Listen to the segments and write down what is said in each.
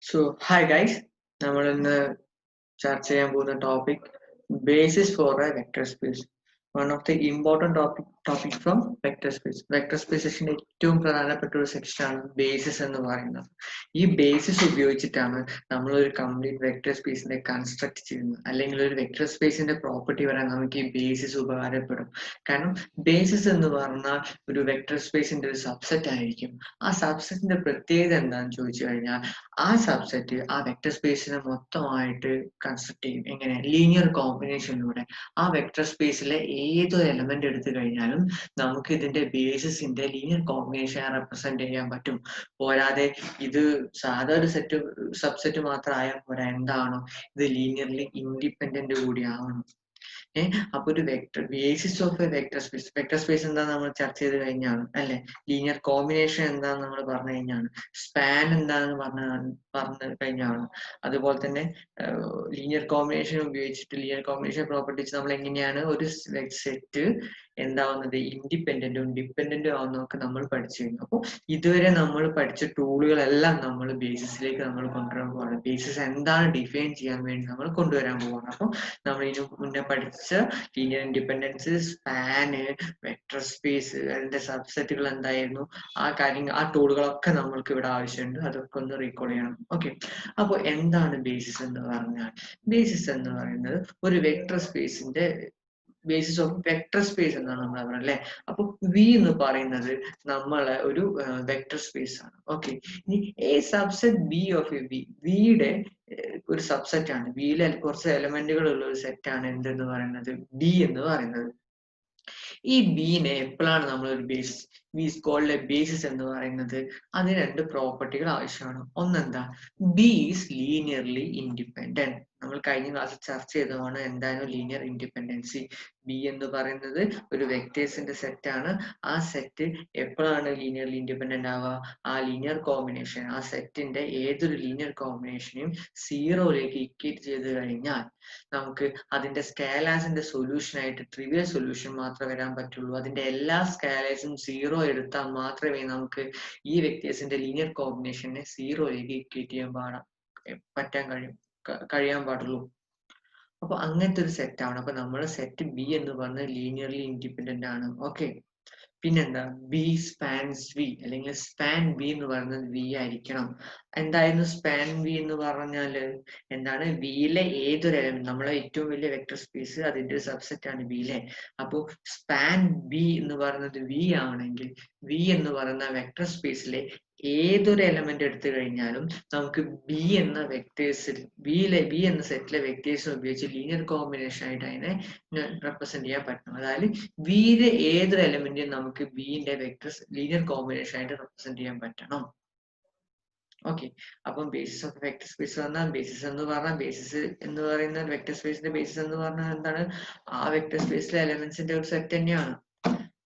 So, hi guys. നമ്മൾ ഇന്ന് ചർച്ച ചെയ്യാൻ പോകുന്ന topic basis for a vector space. One of the important topic from vector space. Vector സ്പേസസിന്റെ ഏറ്റവും പ്രധാനപ്പെട്ട ഒരു സെക്ഷനാണ് ബേസിസ് എന്ന് പറയുന്നത്. ഈ ബേസിസ് ഉപയോഗിച്ചിട്ടാണ് നമ്മൾ ഒരു കംപ്ലീറ്റ് വെക്ടർ സ്പേസിനെ കൺസ്ട്രക്ട് ചെയ്യുന്നത്. അല്ലെങ്കിൽ ഒരു വെക്ടർ സ്പേസിന്റെ പ്രോപ്പർട്ടി വരാൻ നമുക്ക് ഈ ബേസിസ് ഉപകാരപ്പെടും. കാരണം ബേസിസ് എന്ന് പറഞ്ഞാൽ ഒരു വെക്ടർ സ്പേസിന്റെ ഒരു സബ്സെറ്റ് ആയിരിക്കും. ആ സബ്സെറ്റിന്റെ പ്രത്യേകത എന്താണെന്ന് ചോദിച്ചു കഴിഞ്ഞാൽ ആ സബ്സെറ്റ് ആ വെക്ടർ സ്പേസിനെ മൊത്തമായിട്ട് കൺസ്ട്രക്ട് ചെയ്യും. എങ്ങനെ? ലീനിയർ കോമ്പിനേഷനിലൂടെ. ആ വെക്ടർ സ്പേസിലെ ഏതൊരു എലമെന്റ് എടുത്തു കഴിഞ്ഞാലും നമുക്ക് ഇതിന്റെ ബേസിസിന്റെ ലീനിയർ കോമ്പിനേഷൻ റെപ്രസെന്റ് ചെയ്യാൻ പറ്റും. പോരാതെ ഇത് സാധാ ഒരു സബ്സെറ്റ് മാത്രം ആയാൽ പോരാ, എന്താണോ ഇത് ലീനിയർലി ഇൻഡിപെൻഡന്റ് കൂടി ആവണം. അപ്പൊ ഒരു vector basis of A vector space എന്താന്ന് നമ്മൾ ചർച്ച ചെയ്ത് കഴിഞ്ഞാണ് അല്ലെ. ലീനിയർ കോമ്പിനേഷൻ എന്താന്ന് നമ്മൾ പറഞ്ഞു കഴിഞ്ഞാണ്. സ്പാൻ എന്താന്ന് പറഞ്ഞു കഴിഞ്ഞാണ്. അതുപോലെ തന്നെ ലീനിയർ കോമ്പിനേഷൻ ഉപയോഗിച്ചിട്ട് ലീനിയർ കോമ്പിനേഷൻ പ്രോപ്പർട്ടീസ് നമ്മൾ എങ്ങനെയാണ് ഒരു സെറ്റ് എന്താവുന്നത് ഇൻഡിപെൻഡന്റും ഡിപെൻഡന്റും ആവുന്നതൊക്കെ നമ്മൾ പഠിച്ചു കഴിഞ്ഞു. അപ്പോൾ ഇതുവരെ നമ്മൾ പഠിച്ച ടൂളുകളെല്ലാം നമ്മൾ ബേസിസിലേക്ക് നമ്മൾ കൊണ്ടുവരാൻ പോവാണ്. ബേസിസ് എന്താണ് ഡിഫൈൻ ചെയ്യാൻ വേണ്ടി നമ്മൾ കൊണ്ടുവരാൻ പോവാണ്. അപ്പോൾ നമ്മൾ ഇതിനു മുന്നേ പഠിച്ച linear independence, span, vector space, അതിന്റെ സബ്സെറ്റുകൾ എന്തായിരുന്നു, ആ ടൂളുകളൊക്കെ നമ്മൾക്ക് ഇവിടെ ആവശ്യമുണ്ട്. അതൊക്കെ ഒന്ന് റീകോൾ ചെയ്യണം. ഓക്കെ, അപ്പോൾ എന്താണ് ബേസിസ് എന്ന് പറഞ്ഞാൽ? ബേസിസ് എന്ന് പറയുന്നത് ഒരു വെക്ടർ സ്പേസിന്റെ ബേസിസ് ഓഫ് വെക്ടർ സ്പേസ് എന്നാണ് നമ്മൾ പറയുന്നത് അല്ലെ. അപ്പൊ വി എന്ന് പറയുന്നത് നമ്മളെ ഒരു വെക്ടർ സ്പേസ് ആണ്. ഓക്കെ, ഇനി A subset B of A B, വിയുടെ ഒരു സബ്സെറ്റ് ആണ്. ബിയിലെ കുറച്ച് എലമെന്റുകൾ ഉള്ള ഒരു സെറ്റ് ആണ് എന്തെന്ന് പറയുന്നത് ബി എന്ന് പറയുന്നത്. ഈ ബിനെ എപ്പോഴാണ് നമ്മൾ ഒരു basis B is called a basis എന്ന് പറയുന്നത്? അതിന് രണ്ട് പ്രോപ്പർട്ടികൾ ആവശ്യമാണ്. ഒന്നെന്താ? B is linearly independent. നമ്മൾ കഴിഞ്ഞ ക്ലാസ്സിൽ ചർച്ച ചെയ്തതാണ് എന്താണ് ലീനിയർ ഇൻഡിപെൻഡൻസി. ബി എന്ന് പറയുന്നത് ഒരു വെക്ടേഴ്സിന്റെ സെറ്റ് ആണ്. ആ സെറ്റ് എപ്പോഴാണ് ലീനിയർലി ഇൻഡിപെൻഡന്റ് ആവുക? ആ ലീനിയർ കോമ്പിനേഷൻ, ആ സെറ്റിന്റെ ഏതൊരു ലീനിയർ കോമ്പിനേഷനെയും സീറോയിലേക്ക് ഇക്വേറ്റ് ചെയ്ത് കഴിഞ്ഞാൽ നമുക്ക് അതിന്റെ സ്കേലാസിന്റെ സൊല്യൂഷൻ ആയിട്ട് ട്രിവിയൽ സൊല്യൂഷൻ മാത്രമേ വരാൻ പറ്റുള്ളൂ. അതിന്റെ എല്ലാ സ്കേലേഴ്സും സീറോ എടുത്താൽ മാത്രമേ നമുക്ക് ഈ വെക്ടേഴ്സിന്റെ ലീനിയർ കോമ്പിനേഷനെ സീറോയിലേക്ക് ഇക്വേറ്റ് ചെയ്യാൻ കഴിയാൻ പാടുള്ളൂ. അപ്പൊ അങ്ങനത്തെ ഒരു സെറ്റ് ആണ്. അപ്പൊ നമ്മുടെ സെറ്റ് ബി എന്ന് പറഞ്ഞത് ലീനിയർലി ഇൻഡിപെൻഡന്റ് ആണ്. ഓക്കെ, പിന്നെന്താ? ബി സ്പാൻസ് വി, അല്ലെങ്കിൽ സ്പാൻ ബി എന്ന് പറയുന്നത് വി ആയിരിക്കണം. എന്തായിരുന്നു സ്പാൻ വി എന്ന് പറഞ്ഞാല്? എന്താണ്? വിയിലെ ഏതൊരു എലമെന്റ്, നമ്മളെ ഏറ്റവും വലിയ വെക്ടർ സ്പേസ് അതിന്റെ ഒരു സബ്സെറ്റ് ആണ് ബിയിലെ. അപ്പോ സ്പാൻ ബി എന്ന് പറയുന്നത് വി ആണെങ്കിൽ വി എന്ന് പറയുന്ന വെക്ടർ സ്പേസിലെ ഏതൊരു എലമെന്റ് എടുത്തു കഴിഞ്ഞാലും നമുക്ക് ബി എന്ന വെക്ടേഴ്സിൽ ബി എന്ന സെറ്റിലെ വെക്ടേഴ്സ് ഉപയോഗിച്ച് ലീനിയർ കോമ്പിനേഷൻ ആയിട്ട് അതിനെ റെപ്രസെന്റ് ചെയ്യാൻ പറ്റും. അതായത് ബിയിലെ ഏതൊരു എലമെന്റിനും നമുക്ക് ബിന്റെ വെക്ടേഴ്സ് ലീനിയർ കോമ്പിനേഷൻ ആയിട്ട് റെപ്രസെന്റ് ചെയ്യാൻ പറ്റണം. ഓക്കെ, അപ്പം ബേസിസ് ഓഫ് വെക്ടർ സ്പേസ് പറഞ്ഞാൽ ബേസിസ് എന്ന് പറയുന്ന വെക്ടർ സ്പേസിന്റെ ബേസിസ് എന്ന് പറഞ്ഞാൽ എന്താണ്? ആ വെക്ടർ സ്പേസിലെ എലമെന്റ്സിന്റെ ഒരു സെറ്റ് തന്നെയാണ്.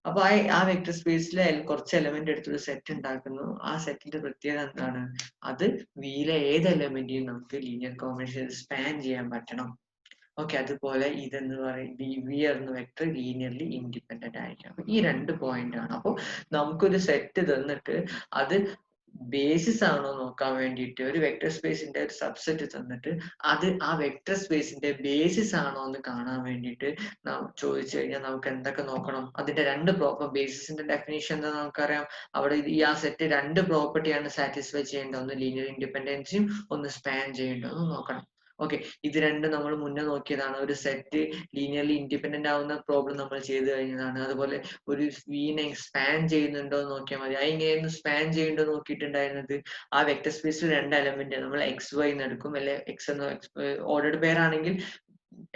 അപ്പൊ ആ വെക്ടർ സ്പേസിലെ കുറച്ച് എലമെന്റ് എടുത്തൊരു സെറ്റ് ഉണ്ടാക്കുന്നു. ആ സെറ്റിന്റെ പ്രത്യേകത എന്താണ്? അത് വിയിലെ ഏത് എലമെന്റിനും നമുക്ക് ലീനിയർ കോമ്പിനേഷൻ സ്പാൻ ചെയ്യാൻ പറ്റണം. ഓക്കെ, അതുപോലെ ഇതെന്ന് പറയും വി എന്ന വെക്ടർ ലീനിയർലി ഇൻഡിപെൻഡന്റ് ആയിരിക്കും. അപ്പൊ ഈ രണ്ട് പോയിന്റ് ആണ്. അപ്പോൾ നമുക്കൊരു സെറ്റ് തന്നിട്ട് അത് ബേസിസ് ആണോ നോക്കാൻ വേണ്ടിയിട്ട് ഒരു വെക്ടർ സ്പേസിന്റെ ഒരു സബ്സെറ്റ് തന്നിട്ട് അത് ആ വെക്ടർ സ്പേസിന്റെ ബേസിസ് ആണോ എന്ന് കാണാൻ വേണ്ടിയിട്ട് നാം ചോദിച്ചു കഴിഞ്ഞാൽ നമുക്ക് എന്തൊക്കെ നോക്കണം? അതിന്റെ രണ്ട് ബേസിസിന്റെ ഡെഫിനേഷൻ എന്താ നമുക്കറിയാം. അവിടെ ആ സെറ്റ് രണ്ട് പ്രോപ്പർട്ടിയാണ് സാറ്റിസ്ഫൈ ചെയ്യേണ്ടത്. ഒന്ന് ലീനിയർ ഇൻഡിപെൻഡൻസിയും ഒന്ന് സ്പാൻ ചെയ്യേണ്ടതെന്ന് നോക്കണം. ഓക്കെ, ഇത് രണ്ടും നമ്മൾ മുന്നേ നോക്കിയതാണ്. ഒരു സെറ്റ് ലീനിയർലി ഇൻഡിപെൻഡന്റ് ആവുന്ന പ്രോബ്ലം നമ്മൾ ചെയ്തു കഴിഞ്ഞതാണ്. അതുപോലെ ഒരു വീനെ സ്പാൻ ചെയ്യുന്നുണ്ടോ എന്ന് നോക്കിയാൽ മതി. എങ്ങനെയായിരുന്നു സ്പാൻ ചെയ്യേണ്ടോ നോക്കിയിട്ടുണ്ടായിരുന്നത്? ആ വെക്ടർ സ്പേസിൽ രണ്ട് എലമെന്റ് നമ്മൾ എക്സ് വൈ എന്ന് എടുക്കും, അല്ലെ എക്സ് എന്ന ഓർഡർഡ് പെയർ ആണെങ്കിൽ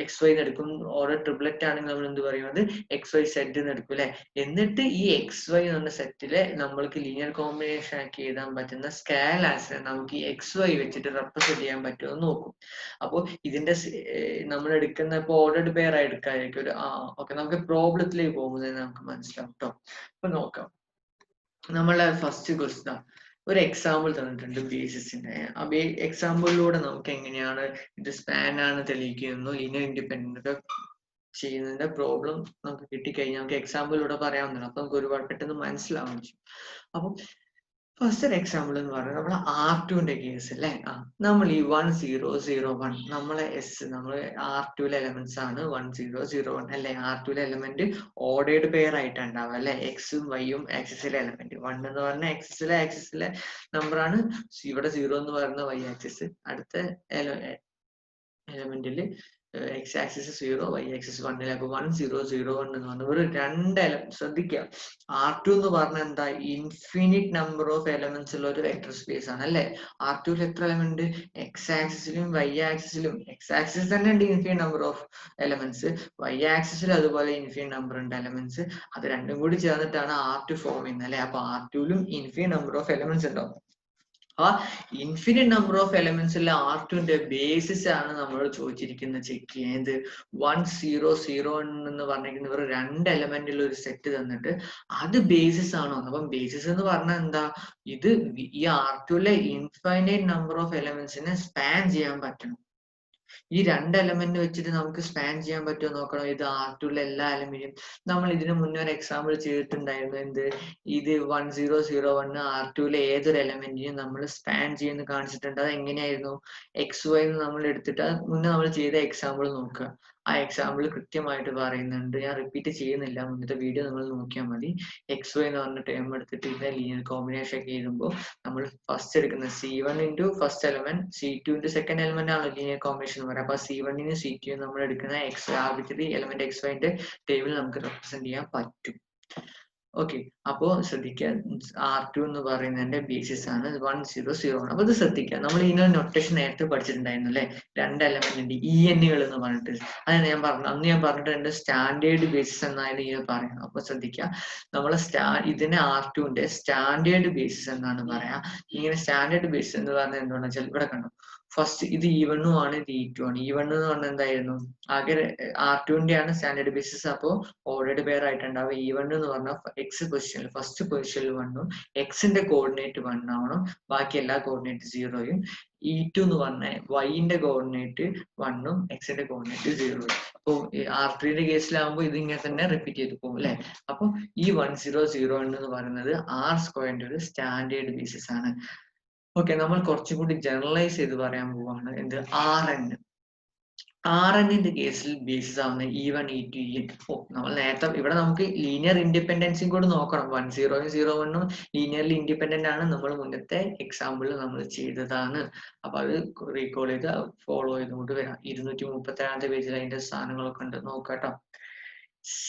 എക്സ് വൈ എടുക്കും. ഓർഡർ ട്രിപ്ലറ്റ് ആണെങ്കിൽ നമ്മൾ എന്ത് പറയുന്നത്? എക്സ് വൈ സെറ്റ് എന്ന് എടുക്കും അല്ലെ. എന്നിട്ട് ഈ എക്സ് വൈ എന്ന സെറ്റിലെ നമ്മൾക്ക് ലീനിയർ കോമ്പിനേഷൻ ആക്കി എഴുതാൻ പറ്റുന്ന സ്കേലാസിനെ നമുക്ക് ഈ എക്സ് വൈ വെച്ചിട്ട് റെപ്രസെന്റ് ചെയ്യാൻ പറ്റുമോ എന്ന് നോക്കും. അപ്പോൾ ഇതിന്റെ നമ്മൾ എടുക്കുന്ന ഇപ്പൊ ഓർഡർഡ് പെയർ ആയി എടുക്കാതിരിക്കും. ഓക്കെ, നമുക്ക് പ്രോബ്ലത്തിലേക്ക് പോകുന്നത് നമുക്ക് മനസ്സിലാവും കേട്ടോ. അപ്പൊ നോക്കാം. നമ്മളെ ഫസ്റ്റ് ക്വസ്റ്റ്യൻ ഒരു എക്സാമ്പിൾ തന്നിട്ടുണ്ട് ബേസിസിന്റെ. ആ എക്സാമ്പിളിലൂടെ നമുക്ക് എങ്ങനെയാണ് ഇത് സ്പാൻ ആണ് തെളിയിക്കുന്നു, ലീനിയർ ഇൻഡിപെൻഡന്റ് ചെയ്യുന്നതിന്റെ പ്രോബ്ലം നമുക്ക് കിട്ടിക്കഴിഞ്ഞാൽ നമുക്ക് എക്സാമ്പിളിലൂടെ പറയാവുന്നതാണ്. അപ്പൊ നമുക്ക് ഒരുപാട് പെട്ടെന്ന് മനസ്സിലാവുകയും ചെയ്യും. അപ്പം ഫസ്റ്റ് ഒരു എക്സാമ്പിൾ എന്ന് പറയുന്നത് നമ്മൾ R2ന്റെ കേസ് അല്ലേ. നമ്മൾ ഈ 1001 നമ്മളെ നമ്മൾ R2ലെ എലമെന്റ്സ് ആണ് 1001 അല്ലെ. R2ലെ എലമെന്റ് ഓർഡേർഡ് പെയർ ആയിട്ടാണ് ഉണ്ടാവുക അല്ലെ. എക്സും വൈയും ആക്സിസിലെ എലമെന്റ് 1 എന്ന് പറഞ്ഞ ആക്സിസിലെ നമ്പർ ആണ്. ഇവിടെ 0 എന്ന് പറയുന്ന വൈ ആക്സിസ്, അടുത്ത എലമെന്റിൽ എക്സ് ആക്സിസ് 0 വൈ ആക്സിസ് 1 അപ്പൊ 1001 എന്ന് പറഞ്ഞ ഒരു രണ്ട് ശ്രദ്ധിക്കുക. R2 എന്ന് പറഞ്ഞാൽ എന്താ, ഇൻഫിനിറ്റ് നമ്പർ ഓഫ് എലമെന്റ്സ് ഉള്ള ഒരു വെക്ടർ സ്പേസ് ആണ് അല്ലെ. R2ൽ എത്ര എലമെന്റ്, എക്സ് ആക്സിസിലും വൈ ആക്സിസിലും. എക്സ് ആക്സിസ് തന്നെ ഉണ്ട് infinite number of elements, Y ആക്സിസിൽ അതുപോലെ ഇൻഫിനിറ്റ് നമ്പർ ഉണ്ട് എലമെന്റ്സ്. അത് രണ്ടും കൂടി ചേർന്നിട്ടാണ് R2 ഫോം ചെയ്യുന്നത് അല്ലെ. അപ്പൊ R2ലും ഇൻഫിനിറ്റ് നമ്പർ ഓഫ് എലമെന്റ്സ് ഉണ്ടാവും. ആ ഇൻഫിനിറ്റ് നമ്പർ ഓഫ് എലമെന്റ്സിലെ R2ന്റെ ബേസിസ് ആണ് നമ്മൾ ചോദിച്ചിരിക്കുന്നത്. ചെക്ക് ചെയ്യുന്നത് 1001 എന്ന് പറഞ്ഞിരിക്കുന്ന ഒരു രണ്ട് എലമെന്റിൽ ഒരു സെറ്റ് തന്നിട്ട് അത് ബേസിസ് ആണോ. അപ്പം ബേസിസ് എന്ന് പറഞ്ഞാൽ എന്താ, ഇത് ഈ R2ലെ ഇൻഫൈനൈറ്റ് നമ്പർ ഓഫ് എലമെന്റ്സിനെ സ്പാൻ ചെയ്യാൻ പറ്റണം. ഈ രണ്ട് എലമെന്റ് വെച്ചിട്ട് നമുക്ക് സ്പാൻ ചെയ്യാൻ പറ്റുമോ നോക്കണം. ഇത് R2ലെ എല്ലാ എലമെന്റും നമ്മൾ ഇതിനു മുന്നേ ഒരു എക്സാമ്പിൾ ചെയ്തിട്ടുണ്ടായിരുന്നു. എന്ത്, ഇത് 1001 R2ലെ ഏതൊരു എലമെന്റിനും നമ്മൾ സ്പാൻ ചെയ്യുന്ന കാണിച്ചിട്ടുണ്ട്. അത് എങ്ങനെയായിരുന്നു, എക്സ് വൈ നമ്മൾ എടുത്തിട്ട് മുന്നേ നമ്മൾ ചെയ്ത എക്സാമ്പിൾ നോക്കുക. ആ എക്സാമ്പിൾ കൃത്യമായിട്ട് പറയുന്നുണ്ട്. ഞാൻ റിപ്പീറ്റ് ചെയ്യുന്നില്ല, മുന്നത്തെ വീഡിയോ നിങ്ങൾ നോക്കിയാൽ മതി. എക്സ് വൈ എന്ന് പറഞ്ഞ ടേം എടുത്തിട്ട് ഇതിനെ ലീനിയർ കോമ്പിനേഷൻ ഒക്കെ എഴുതുമ്പോൾ നമ്മൾ ഫസ്റ്റ് എടുക്കുന്ന C1 into first element, C2 into second element ആണ് ലീനിയർ കോമ്പിനേഷൻ എന്ന് പറയുക. അപ്പൊ C1 നും C2 നും നമ്മൾ എടുക്കുന്ന എക്സ് ആർബിട്രറി എലമെന്റ് എക്സ് വൈന്റെ ടേബിൾ നമുക്ക് റെപ്രസെന്റ് ചെയ്യാൻ പറ്റും. ഓക്കെ, അപ്പോ ശ്രദ്ധിക്കുക, R2 എന്ന് പറയുന്നതിന്റെ ബേസിസ് ആണ് 1001. അപ്പൊ ഇത് ശ്രദ്ധിക്കുക, നമ്മൾ ഇതിനൊരു നൊട്ടേഷൻ നേരത്തെ പഠിച്ചിട്ടുണ്ടായിരുന്നു അല്ലെ. രണ്ട് എലമെന്റ് ഉണ്ട് EN-കൾ എന്ന് പറഞ്ഞിട്ട്. അതാണ് ഞാൻ പറഞ്ഞു, അന്ന് ഞാൻ പറഞ്ഞിട്ടുണ്ട് സ്റ്റാൻഡേർഡ് ബേസിസ് എന്നാണ് ഇതിനെ പറയുന്നത്. അപ്പൊ ശ്രദ്ധിക്കുക, നമ്മളെ ഇതിനെ R2ന്റെ സ്റ്റാൻഡേർഡ് ബേസിസ് എന്നാണ് പറയാ. ഇങ്ങനെ സ്റ്റാൻഡേർഡ് ബേസിസ് എന്ന് പറഞ്ഞാൽ എന്താണെന്ന് വെച്ചാൽ ഇവിടെ കണ്ടു, ഫസ്റ്റ് ഇത് E1 ആണ്, ഇത് E2 ആണ്. E1 എന്ന് പറഞ്ഞാൽ എന്തായിരുന്നു, ആകെ R2ന്റെ ആണ് സ്റ്റാൻഡേർഡ് ബേസിസ്. അപ്പോ ഓൾറെഡി പെയർ ആയിട്ടുണ്ടാവും. E1 എന്ന് പറഞ്ഞാൽ എക്സ് പൊസിഷനിൽ ഫസ്റ്റ് പൊസിഷനിൽ 1ഉം എക്സിന്റെ കോർഡിനേറ്റ് 1 ആവണം, ബാക്കി എല്ലാ കോർഡിനേറ്റ് 0യും. E2 എന്ന് പറഞ്ഞാൽ വൈന്റെ കോർഡിനേറ്റ് 1ഉം എക്സിന്റെ കോർഡിനേറ്റ് 0യും. അപ്പൊ R3ന്റെ കേസിലാവുമ്പോൾ ഇത് ഇങ്ങനെ തന്നെ റിപ്പീറ്റ് ചെയ്ത് പോകും അല്ലെ. അപ്പൊ ഈ 1001 എന്ന് പറയുന്നത് R2ന്റെ ഒരു സ്റ്റാൻഡേർഡ് ബേസിസ് ആണ്. ഓക്കെ, നമ്മൾ കുറച്ചുകൂടി ജനറലൈസ് ചെയ്ത് പറയാൻ പോവാണ്. എന്ത്, Rnന്റെ കേസിൽ ബേസിസ് ആവുന്ന E1 E2 En. നമ്മൾ നേരത്തെ ഇവിടെ നമുക്ക് ലീനിയർ ഇൻഡിപെൻഡൻസും കൂടി നോക്കണം. 10യും 01ഉം ലീനിയർലി ഇൻഡിപെൻഡന്റ് ആണ്. നമ്മൾ മുന്നത്തെ എക്സാമ്പിളിൽ നമ്മൾ ചെയ്തതാണ്. അപ്പൊ അത് റീകോൾ ചെയ്ത് ഫോളോ ചെയ്തുകൊണ്ട് വരാം. 237ാമത്തെ പേജിൽ അതിന്റെ സ്ഥാനങ്ങളൊക്കെ ഉണ്ട്, നോക്കാട്ടോ.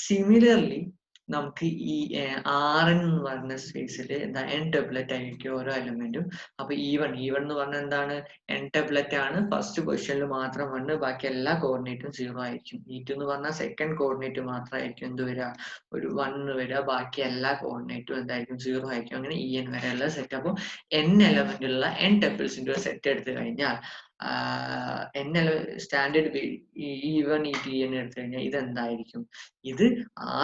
സിമിലർലി നമുക്ക് ഈ Rn എന്ന് പറയുന്ന സ്പേസിൽ എന്താ n ടബ്ലറ്റ് ആയിരിക്കും ഓരോ എലമെന്റും. അപ്പൊ E1 എന്ന് പറഞ്ഞാൽ എന്താണ്, n ടബ്ലറ്റ് ആണ്. ഫസ്റ്റ് പൊസിഷനിൽ മാത്രം 1, ബാക്കി എല്ലാ കോർഡിനേറ്റും 0 ആയിരിക്കും. E2 എന്ന് പറഞ്ഞാൽ സെക്കൻഡ് കോർഡിനേറ്റ് മാത്രമായിരിക്കും എന്ത് വരിക, ഒരു 1 വരിക, ബാക്കി എല്ലാ കോർഡിനേറ്റും എന്തായിരിക്കും 0 ആയിരിക്കും. അങ്ങനെ En വരെയുള്ള സെറ്റ്. അപ്പോൾ n എലമെന്റ് ഉള്ള n ടപ്പിൾസിന്റെ ഒരു സെറ്റ് എടുത്തു കഴിഞ്ഞാൽ സ്റ്റാൻഡേർഡ് E1 E2 En എടുത്തു കഴിഞ്ഞാൽ ഇതെന്തായിരിക്കും, ഇത്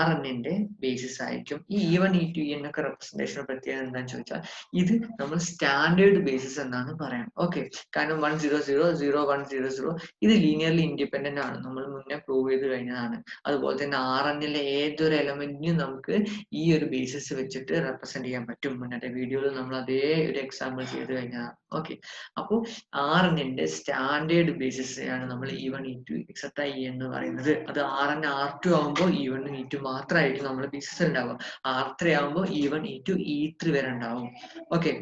Rnന്റെ ബേസിസ് ആയിരിക്കും. ഈ E1 E2 En ഒക്കെ റെപ്രസെന്റേഷൻ പ്രത്യേകത എന്താണെന്ന് ചോദിച്ചാൽ ഇത് നമ്മൾ സ്റ്റാൻഡേർഡ് ബേസിസ് എന്നാണ് പറയാം. ഓക്കെ, കാരണം 1000 ഇത് ലീനിയർലി ഇൻഡിപെൻഡന്റ് ആണ്, നമ്മൾ മുന്നേ പ്രൂവ് ചെയ്ത് കഴിഞ്ഞതാണ്. അതുപോലെ തന്നെ Rnലെ ഏതൊരു എലമെന്റിനും നമുക്ക് ഈ ഒരു ബേസിസ് വെച്ചിട്ട് റെപ്രസെന്റ് ചെയ്യാൻ പറ്റും. മുന്നത്തെ വീഡിയോയിൽ നമ്മൾ അതേ ഒരു എക്സാമ്പിൾ ചെയ്ത് കഴിഞ്ഞതാണ്. ഓക്കെ, അപ്പോൾ Rnന്റെ സ്റ്റാൻഡേർഡ് ബേസിസ് ആണ് നമ്മൾ E1 E2 എക്സെട്ര En എന്ന് പറയുന്നത്. അത് Rn R2 ആകുമ്പോൾ E1 E2 മാത്രമായിരിക്കും നമ്മൾ ബേസിസ് ഉണ്ടാവുക. R3 ആകുമ്പോൾ E1 E2 E3 വരെ ഉണ്ടാവും. ഓക്കെ,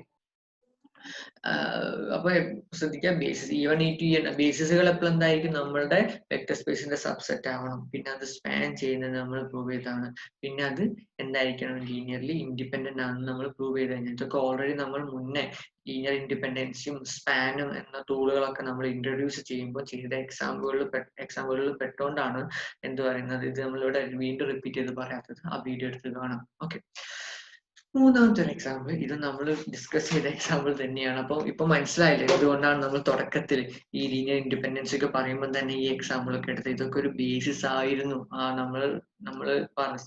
അപ്പൊ ശ്രദ്ധിക്കാം, ബേസിസ് E1 E2 En ബേസിസുകൾ എപ്പോഴും എന്തായിരിക്കും, നമ്മളുടെ വെക്ടർ സ്പേസിന്റെ സബ്സെറ്റ് ആവണം. പിന്നെ അത് സ്പാൻ ചെയ്യുന്നത് നമ്മൾ പ്രൂവ് ചെയ്താണ്. പിന്നെ അത് എന്തായിരിക്കണം, ലീനിയർലി ഇൻഡിപെൻഡന്റ് ആണെന്ന് നമ്മൾ പ്രൂവ് ചെയ്ത് കഴിഞ്ഞാൽ. ഇതൊക്കെ ഓൾറെഡി നമ്മൾ മുന്നേ ലീനിയർ ഇൻഡിപെൻഡൻസും സ്പാനും എന്ന ടൂളുകളൊക്കെ നമ്മൾ ഇൻട്രൊഡ്യൂസ് ചെയ്യുമ്പോൾ ചെയ്ത എക്സാമ്പിളുകളിൽ പെട്ടുകൊണ്ടാണ് എന്ത് പറയുന്നത്, ഇത് നമ്മളിവിടെ വീണ്ടും റിപ്പീറ്റ് ചെയ്ത് പറയാത്തത്. ആ വീഡിയോ എടുത്ത് കാണാം. ഓക്കെ, മൂന്നാമത്തെ ഒരു എക്സാമ്പിൾ, ഇത് നമ്മൾ ഡിസ്കസ് ചെയ്ത എക്സാമ്പിൾ തന്നെയാണ്. അപ്പൊ ഇപ്പൊ മനസ്സിലായില്ലേ എന്തുകൊണ്ടാണ് നമ്മൾ തുടക്കത്തിൽ ഈ ലീനിയർ ഇൻഡിപെൻഡൻസ് ഒക്കെ പറയുമ്പോൾ തന്നെ ഈ എക്സാമ്പിൾ ഒക്കെ എടുത്തത്. ഇതൊക്കെ ഒരു ബേസിസ് ആയിരുന്നു നമ്മൾ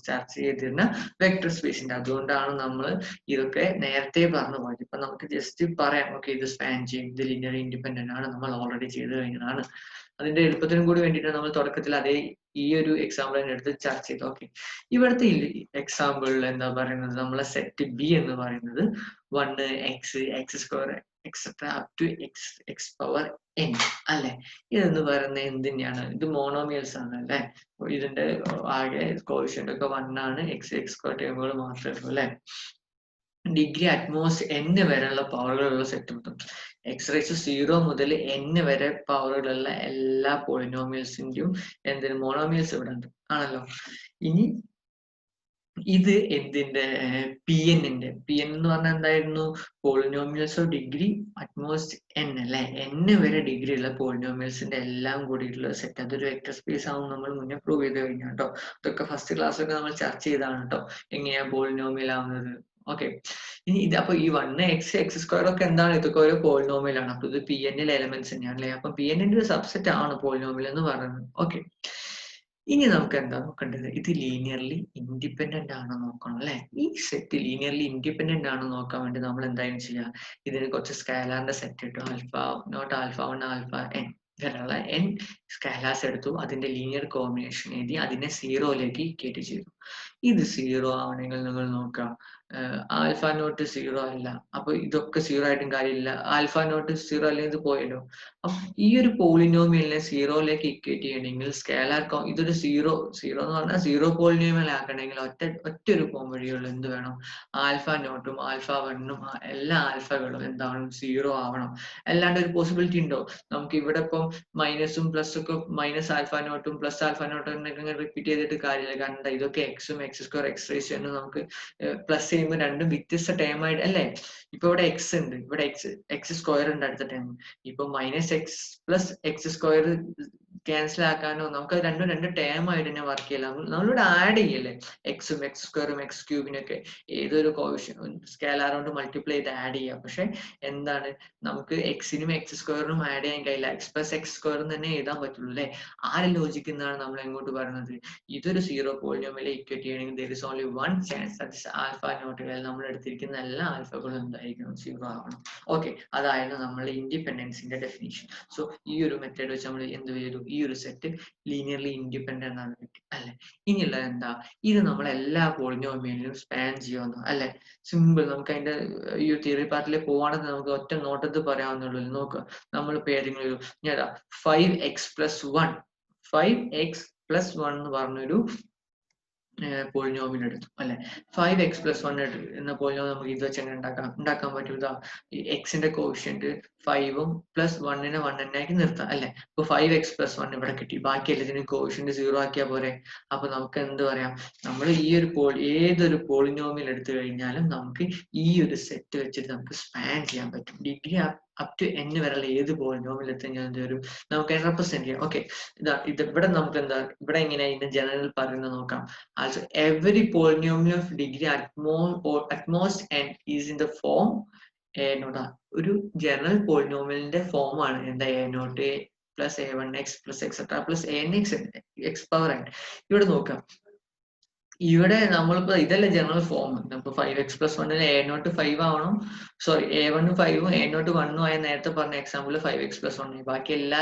ചർച്ച ചെയ്തിരുന്ന വെക്ടർ സ്പേസിന്റെ. അതുകൊണ്ടാണ് നമ്മൾ ഇതൊക്കെ നേരത്തെ പറഞ്ഞു പോയത്. ഇപ്പൊ നമുക്ക് ജസ്റ്റ് പറയാം, ഓക്കെ ഇത് സ്പാൻ ചെയ്യും, ഇത് ലീനിയർ ഇൻഡിപെൻഡന്റ് ആണ്, നമ്മൾ ഓൾറെഡി ചെയ്ത് കഴിഞ്ഞതാണ്. അതിന്റെ എളുപ്പത്തിനും കൂടി വേണ്ടിയിട്ടാണ് നമ്മൾ തുടക്കത്തിൽ അതേ ഈ ഒരു എക്സാമ്പിൾ തന്നെ എടുത്ത് ചർച്ച ചെയ്തു. ഓക്കെ, ഇവിടുത്തെ എക്സാമ്പിളിൽ എന്താ പറയുന്നത്, നമ്മളെ സെറ്റ് ബി എന്ന് പറയുന്നത് 1 x square etcetera up to x power n അല്ലെ. ഇതെന്ന് പറയുന്നത് എന്തിനാണ്? ഇത് മോണോമിയൽസ് ആണ് അല്ലെ. ഇതിന്റെ ആകെ കോഷ്യന്റ് ഒക്കെ 1 ആണ്. എക്സ് സ്ക്വയർ ടേമുകൾ മാത്രമേ ഉള്ളൂ അല്ലെ. ഡിഗ്രി അറ്റ്മോസ്റ്റ് n വരെയുള്ള പവറുകളുള്ള സെറ്റ് മൊത്തം എക്സ് റേസ് 0 മുതൽ n വരെ പവറുകളുള്ള എല്ലാ പോളിനോമിയൽസിന്റെയും എന്തിന് മോണോമിയൽസ് ഇവിടെ ഉണ്ട് ആണല്ലോ. ഇനി ഇത് എന്തിന്റെ പി എന്നിന്റെ എന്ന് പറഞ്ഞാൽ എന്തായിരുന്നു? Polynomials of degree utmost n അല്ലെ. n വരെ ഡിഗ്രി ഉള്ള പോളിനോമിയൽസിന്റെ എല്ലാം കൂടിയിട്ടുള്ള സെറ്റ്. അതൊരു വെക്ടർ സ്പേസ് ആവും നമ്മൾ മുന്നേ പ്രൂവ് ചെയ്ത് കഴിഞ്ഞാൽ കേട്ടോ. ഇതൊക്കെ ഫസ്റ്റ് ക്ലാസ്സിലൊക്കെ നമ്മൾ ചർച്ച ചെയ്താണ് കേട്ടോ, എങ്ങനെയാ പോളിനോമിയൽ ആവുന്നത്. ഓക്കെ, ഇനി ഇത് അപ്പൊ ഈ 1 എക്സ് സ്ക്വയർ ഒക്കെ എന്താണ്? ഇതൊക്കെ ഒരു പോളിനോമിയൽ ആണ്. അപ്പൊ ഇത് പി എന്നിലെ എലമെന്റ്സ് തന്നെയാണ് അല്ലെ. അപ്പൊ പി എന്നിന്റെ ഒരു സബ്സെറ്റ് ആണ് പോളിനോമിയൽ എന്ന് പറയുന്നത്. ഓക്കെ, ഇനി നമുക്ക് എന്താ നോക്കേണ്ടത്? ഇത് ലീനിയർലി ഇൻഡിപെൻഡന്റ് ആണോ നോക്കണം അല്ലെ. ഈ സെറ്റ് ലീനിയർലി ഇൻഡിപെൻഡന്റ് ആണോ നോക്കാൻ വേണ്ടി നമ്മൾ എന്തായാലും ചെയ്യാം, ഇതിന് കുറച്ച് സ്കാലാറിന്റെ സെറ്റ് കിട്ടും. Alpha naught alpha 1 alpha n ഇങ്ങനെയുള്ള n സ്കാലാസ് എടുത്തു, അതിന്റെ ലീനിയർ കോമ്പിനേഷൻ എഴുതി, അതിനെ 0ലേക്ക് ഇക്വേറ്റ് ചെയ്തു. ഇത് 0 ആണെങ്കിൽ നിങ്ങൾ നോക്കാം, ആൽഫ നോട്ട് 0 അല്ല. അപ്പൊ ഇതൊക്കെ 0 ആയിട്ടും കാര്യമില്ല. ആൽഫ നോട്ട് 0 അല്ലെങ്കിൽ ഇത് പോയല്ലോ. അപ്പൊ ഈ ഒരു പോളിനോമിയലിനെ 0ലേക്ക് ഇക്വേറ്റ് ചെയ്യണമെങ്കിൽ സ്കേലാർ ഇതൊരു 0 എന്ന് പറഞ്ഞാൽ 0 പോളിനോമിയൽ ആക്കണമെങ്കിൽ ഒറ്റ ഒരു വഴിയുള്ളൂ. എന്ത് വേണം? ആൽഫ നോട്ടും ആൽഫ 1ഉം എല്ലാ ആൽഫകളും എന്താണ്? 0 ആവണം. അല്ലാണ്ട് ഒരു പോസിബിലിറ്റി ഉണ്ടോ? നമുക്ക് ഇവിടെ ഇപ്പം മൈനസും പ്ലസ് ഒക്കെ മൈനസ് ആൽഫ നോട്ടും പ്ലസ് ആൽഫ നോട്ടും എന്നൊക്കെ റിപ്പീറ്റ് ചെയ്തിട്ട് കാര്യമില്ല. കാരണം ഇതൊക്കെ എക്സും എക്സ് സ്ക്വയർ എക്സ് റേസ് എന്ന് നമുക്ക് പ്ലസ് ചെയ്യുമ്പോൾ രണ്ടും വ്യത്യസ്ത ടേം ആയിട്ട് അല്ലേ. ഇപ്പൊ ഇവിടെ എക്സ് ഉണ്ട്, ഇവിടെ എക്സ് സ്ക്വയർ ഉണ്ട് അടുത്ത ടേം. ഇപ്പൊ minus X plus X square cancel ആക്കാനോ നമുക്ക് രണ്ടും രണ്ട് ടേം ആയിട്ട് തന്നെ വർക്ക് ചെയ്യില്ല. നമ്മളിവിടെ ആഡ് ചെയ്യല്ലേ, എക്സും എക്സ് സ്ക്വയറും എക്സ് ക്യൂബിനൊക്കെ ഏതൊരു സ്കേലാർ കൊണ്ട് മൾട്ടിപ്ലൈ ചെയ്ത് ആഡ് ചെയ്യാം. പക്ഷെ എന്താണ്, നമുക്ക് എക്സിനും എക്സ് സ്ക്വയറിനും ആഡ് ചെയ്യാൻ കഴിയില്ല. എക്സ് പ്ലസ് എക്സ് സ്ക്വയറും തന്നെ എഴുതാൻ പറ്റുള്ളൂ അല്ലെ. ആ ലോജിക്ക് എന്നാണ് നമ്മൾ എങ്ങോട്ട് പറയുന്നത്, ഇതൊരു 0 പോളിനോമിയൽ ഇക്വേറ്റ് ചെയ്യണമെങ്കിൽ there is only one chance, that is alpha നോട്ടുകളിൽ നമ്മൾ എടുത്തിരിക്കുന്ന എല്ലാ ആൽഫകളും എന്തായിരിക്കണം? 0 ആവണം. ഓക്കെ, അതായിരുന്നു നമ്മളുടെ ഇൻഡിപെൻഡൻസിന്റെ ഡെഫിനിഷൻ. സോ ഈ ഒരു മെത്തേഡ് വെച്ച് നമ്മൾ എന്ത് ചെയ്തു? ഈ ഒരു സെറ്റ് ലീനിയർലി ഇൻഡിപെൻഡന്റ് ആണ് കിട്ടി അല്ലെ. ഇനിയുള്ളത് എന്താ? ഇത് നമ്മൾ എല്ലാ പോളിനോമിയലിലും സ്പാൻ ചെയ്യുമെന്നോ അല്ലെ. സിമ്പിൾ. നമുക്ക് അതിന്റെ ഈ ഒരു തിയറി പാർട്ടിൽ പോവാണെങ്കിൽ നമുക്ക് ഒറ്റ നോട്ടത്തിൽ പറയാവുന്നുള്ളൂ. നോക്കുക, നമ്മളിപ്പോ ഏതെങ്കിലും ഞാൻ 5x+1 എന്ന് പറഞ്ഞൊരു പോളിനോമിയൽ എടുത്തു അല്ലെ. 5x+1 എന്ന പോളിനോമിയൽ നമുക്ക് ഇത് വെച്ച് എങ്ങനെ ഉണ്ടാക്കാൻ പറ്റും? ഇതാ എക്സിന്റെ കോഷ്യന്റ് 5ഉം പ്ലസ് 1നെ 1 തന്നെ ആക്കി നിർത്താം അല്ലെ. ഇപ്പൊ 5x+1 ഇവിടെ കിട്ടി. ബാക്കി എല്ലാത്തിനും കോഷ്യന്റ് 0 ആക്കിയാൽ പോരെ. അപ്പൊ നമുക്ക് എന്ത് പറയാം, നമ്മൾ ഈ ഒരു ഏതൊരു പോളിനോമിയൽ എടുത്തു കഴിഞ്ഞാലും നമുക്ക് ഈ ഒരു സെറ്റ് വെച്ചിട്ട് നമുക്ക് സ്പാൻ ചെയ്യാൻ പറ്റും. ഡിഗ്രി അപ് ടു n വരെയുള്ള ഏത് പോളിനോമിയൽ എത്തിക്കഴിഞ്ഞാൽ എന്ത് വരും? നമുക്ക് റെപ്രസെന്റ് ചെയ്യാം. ഓക്കെ, ഇത് ഇവിടെ നമുക്ക് എന്താ, ഇവിടെ എങ്ങനെയാ ഇതിന്റെ ജനറൽ പറയുന്നത് നോക്കാം. Also, every polynomial of degree at most n is in the form a naught. ഒരു ജനറൽ പോളിനോമിയലിന്റെ ഫോം ആണ് എന്താ? a naught plus a1x plus etc plus anx x power n. ഇവിടെ നോക്കാം, ഇവിടെ നമ്മളിപ്പോ ഇതല്ലേ ജനറൽ ഫോം. നമുക്ക് 5x+1 a നോട്ട് 5 ആവണം, സോറി a1 5ഉം a നോട്ട് 1ഉം ആയ നേരത്തെ പറഞ്ഞ എക്സാമ്പിൾ 5x+1. ബാക്കി എല്ലാ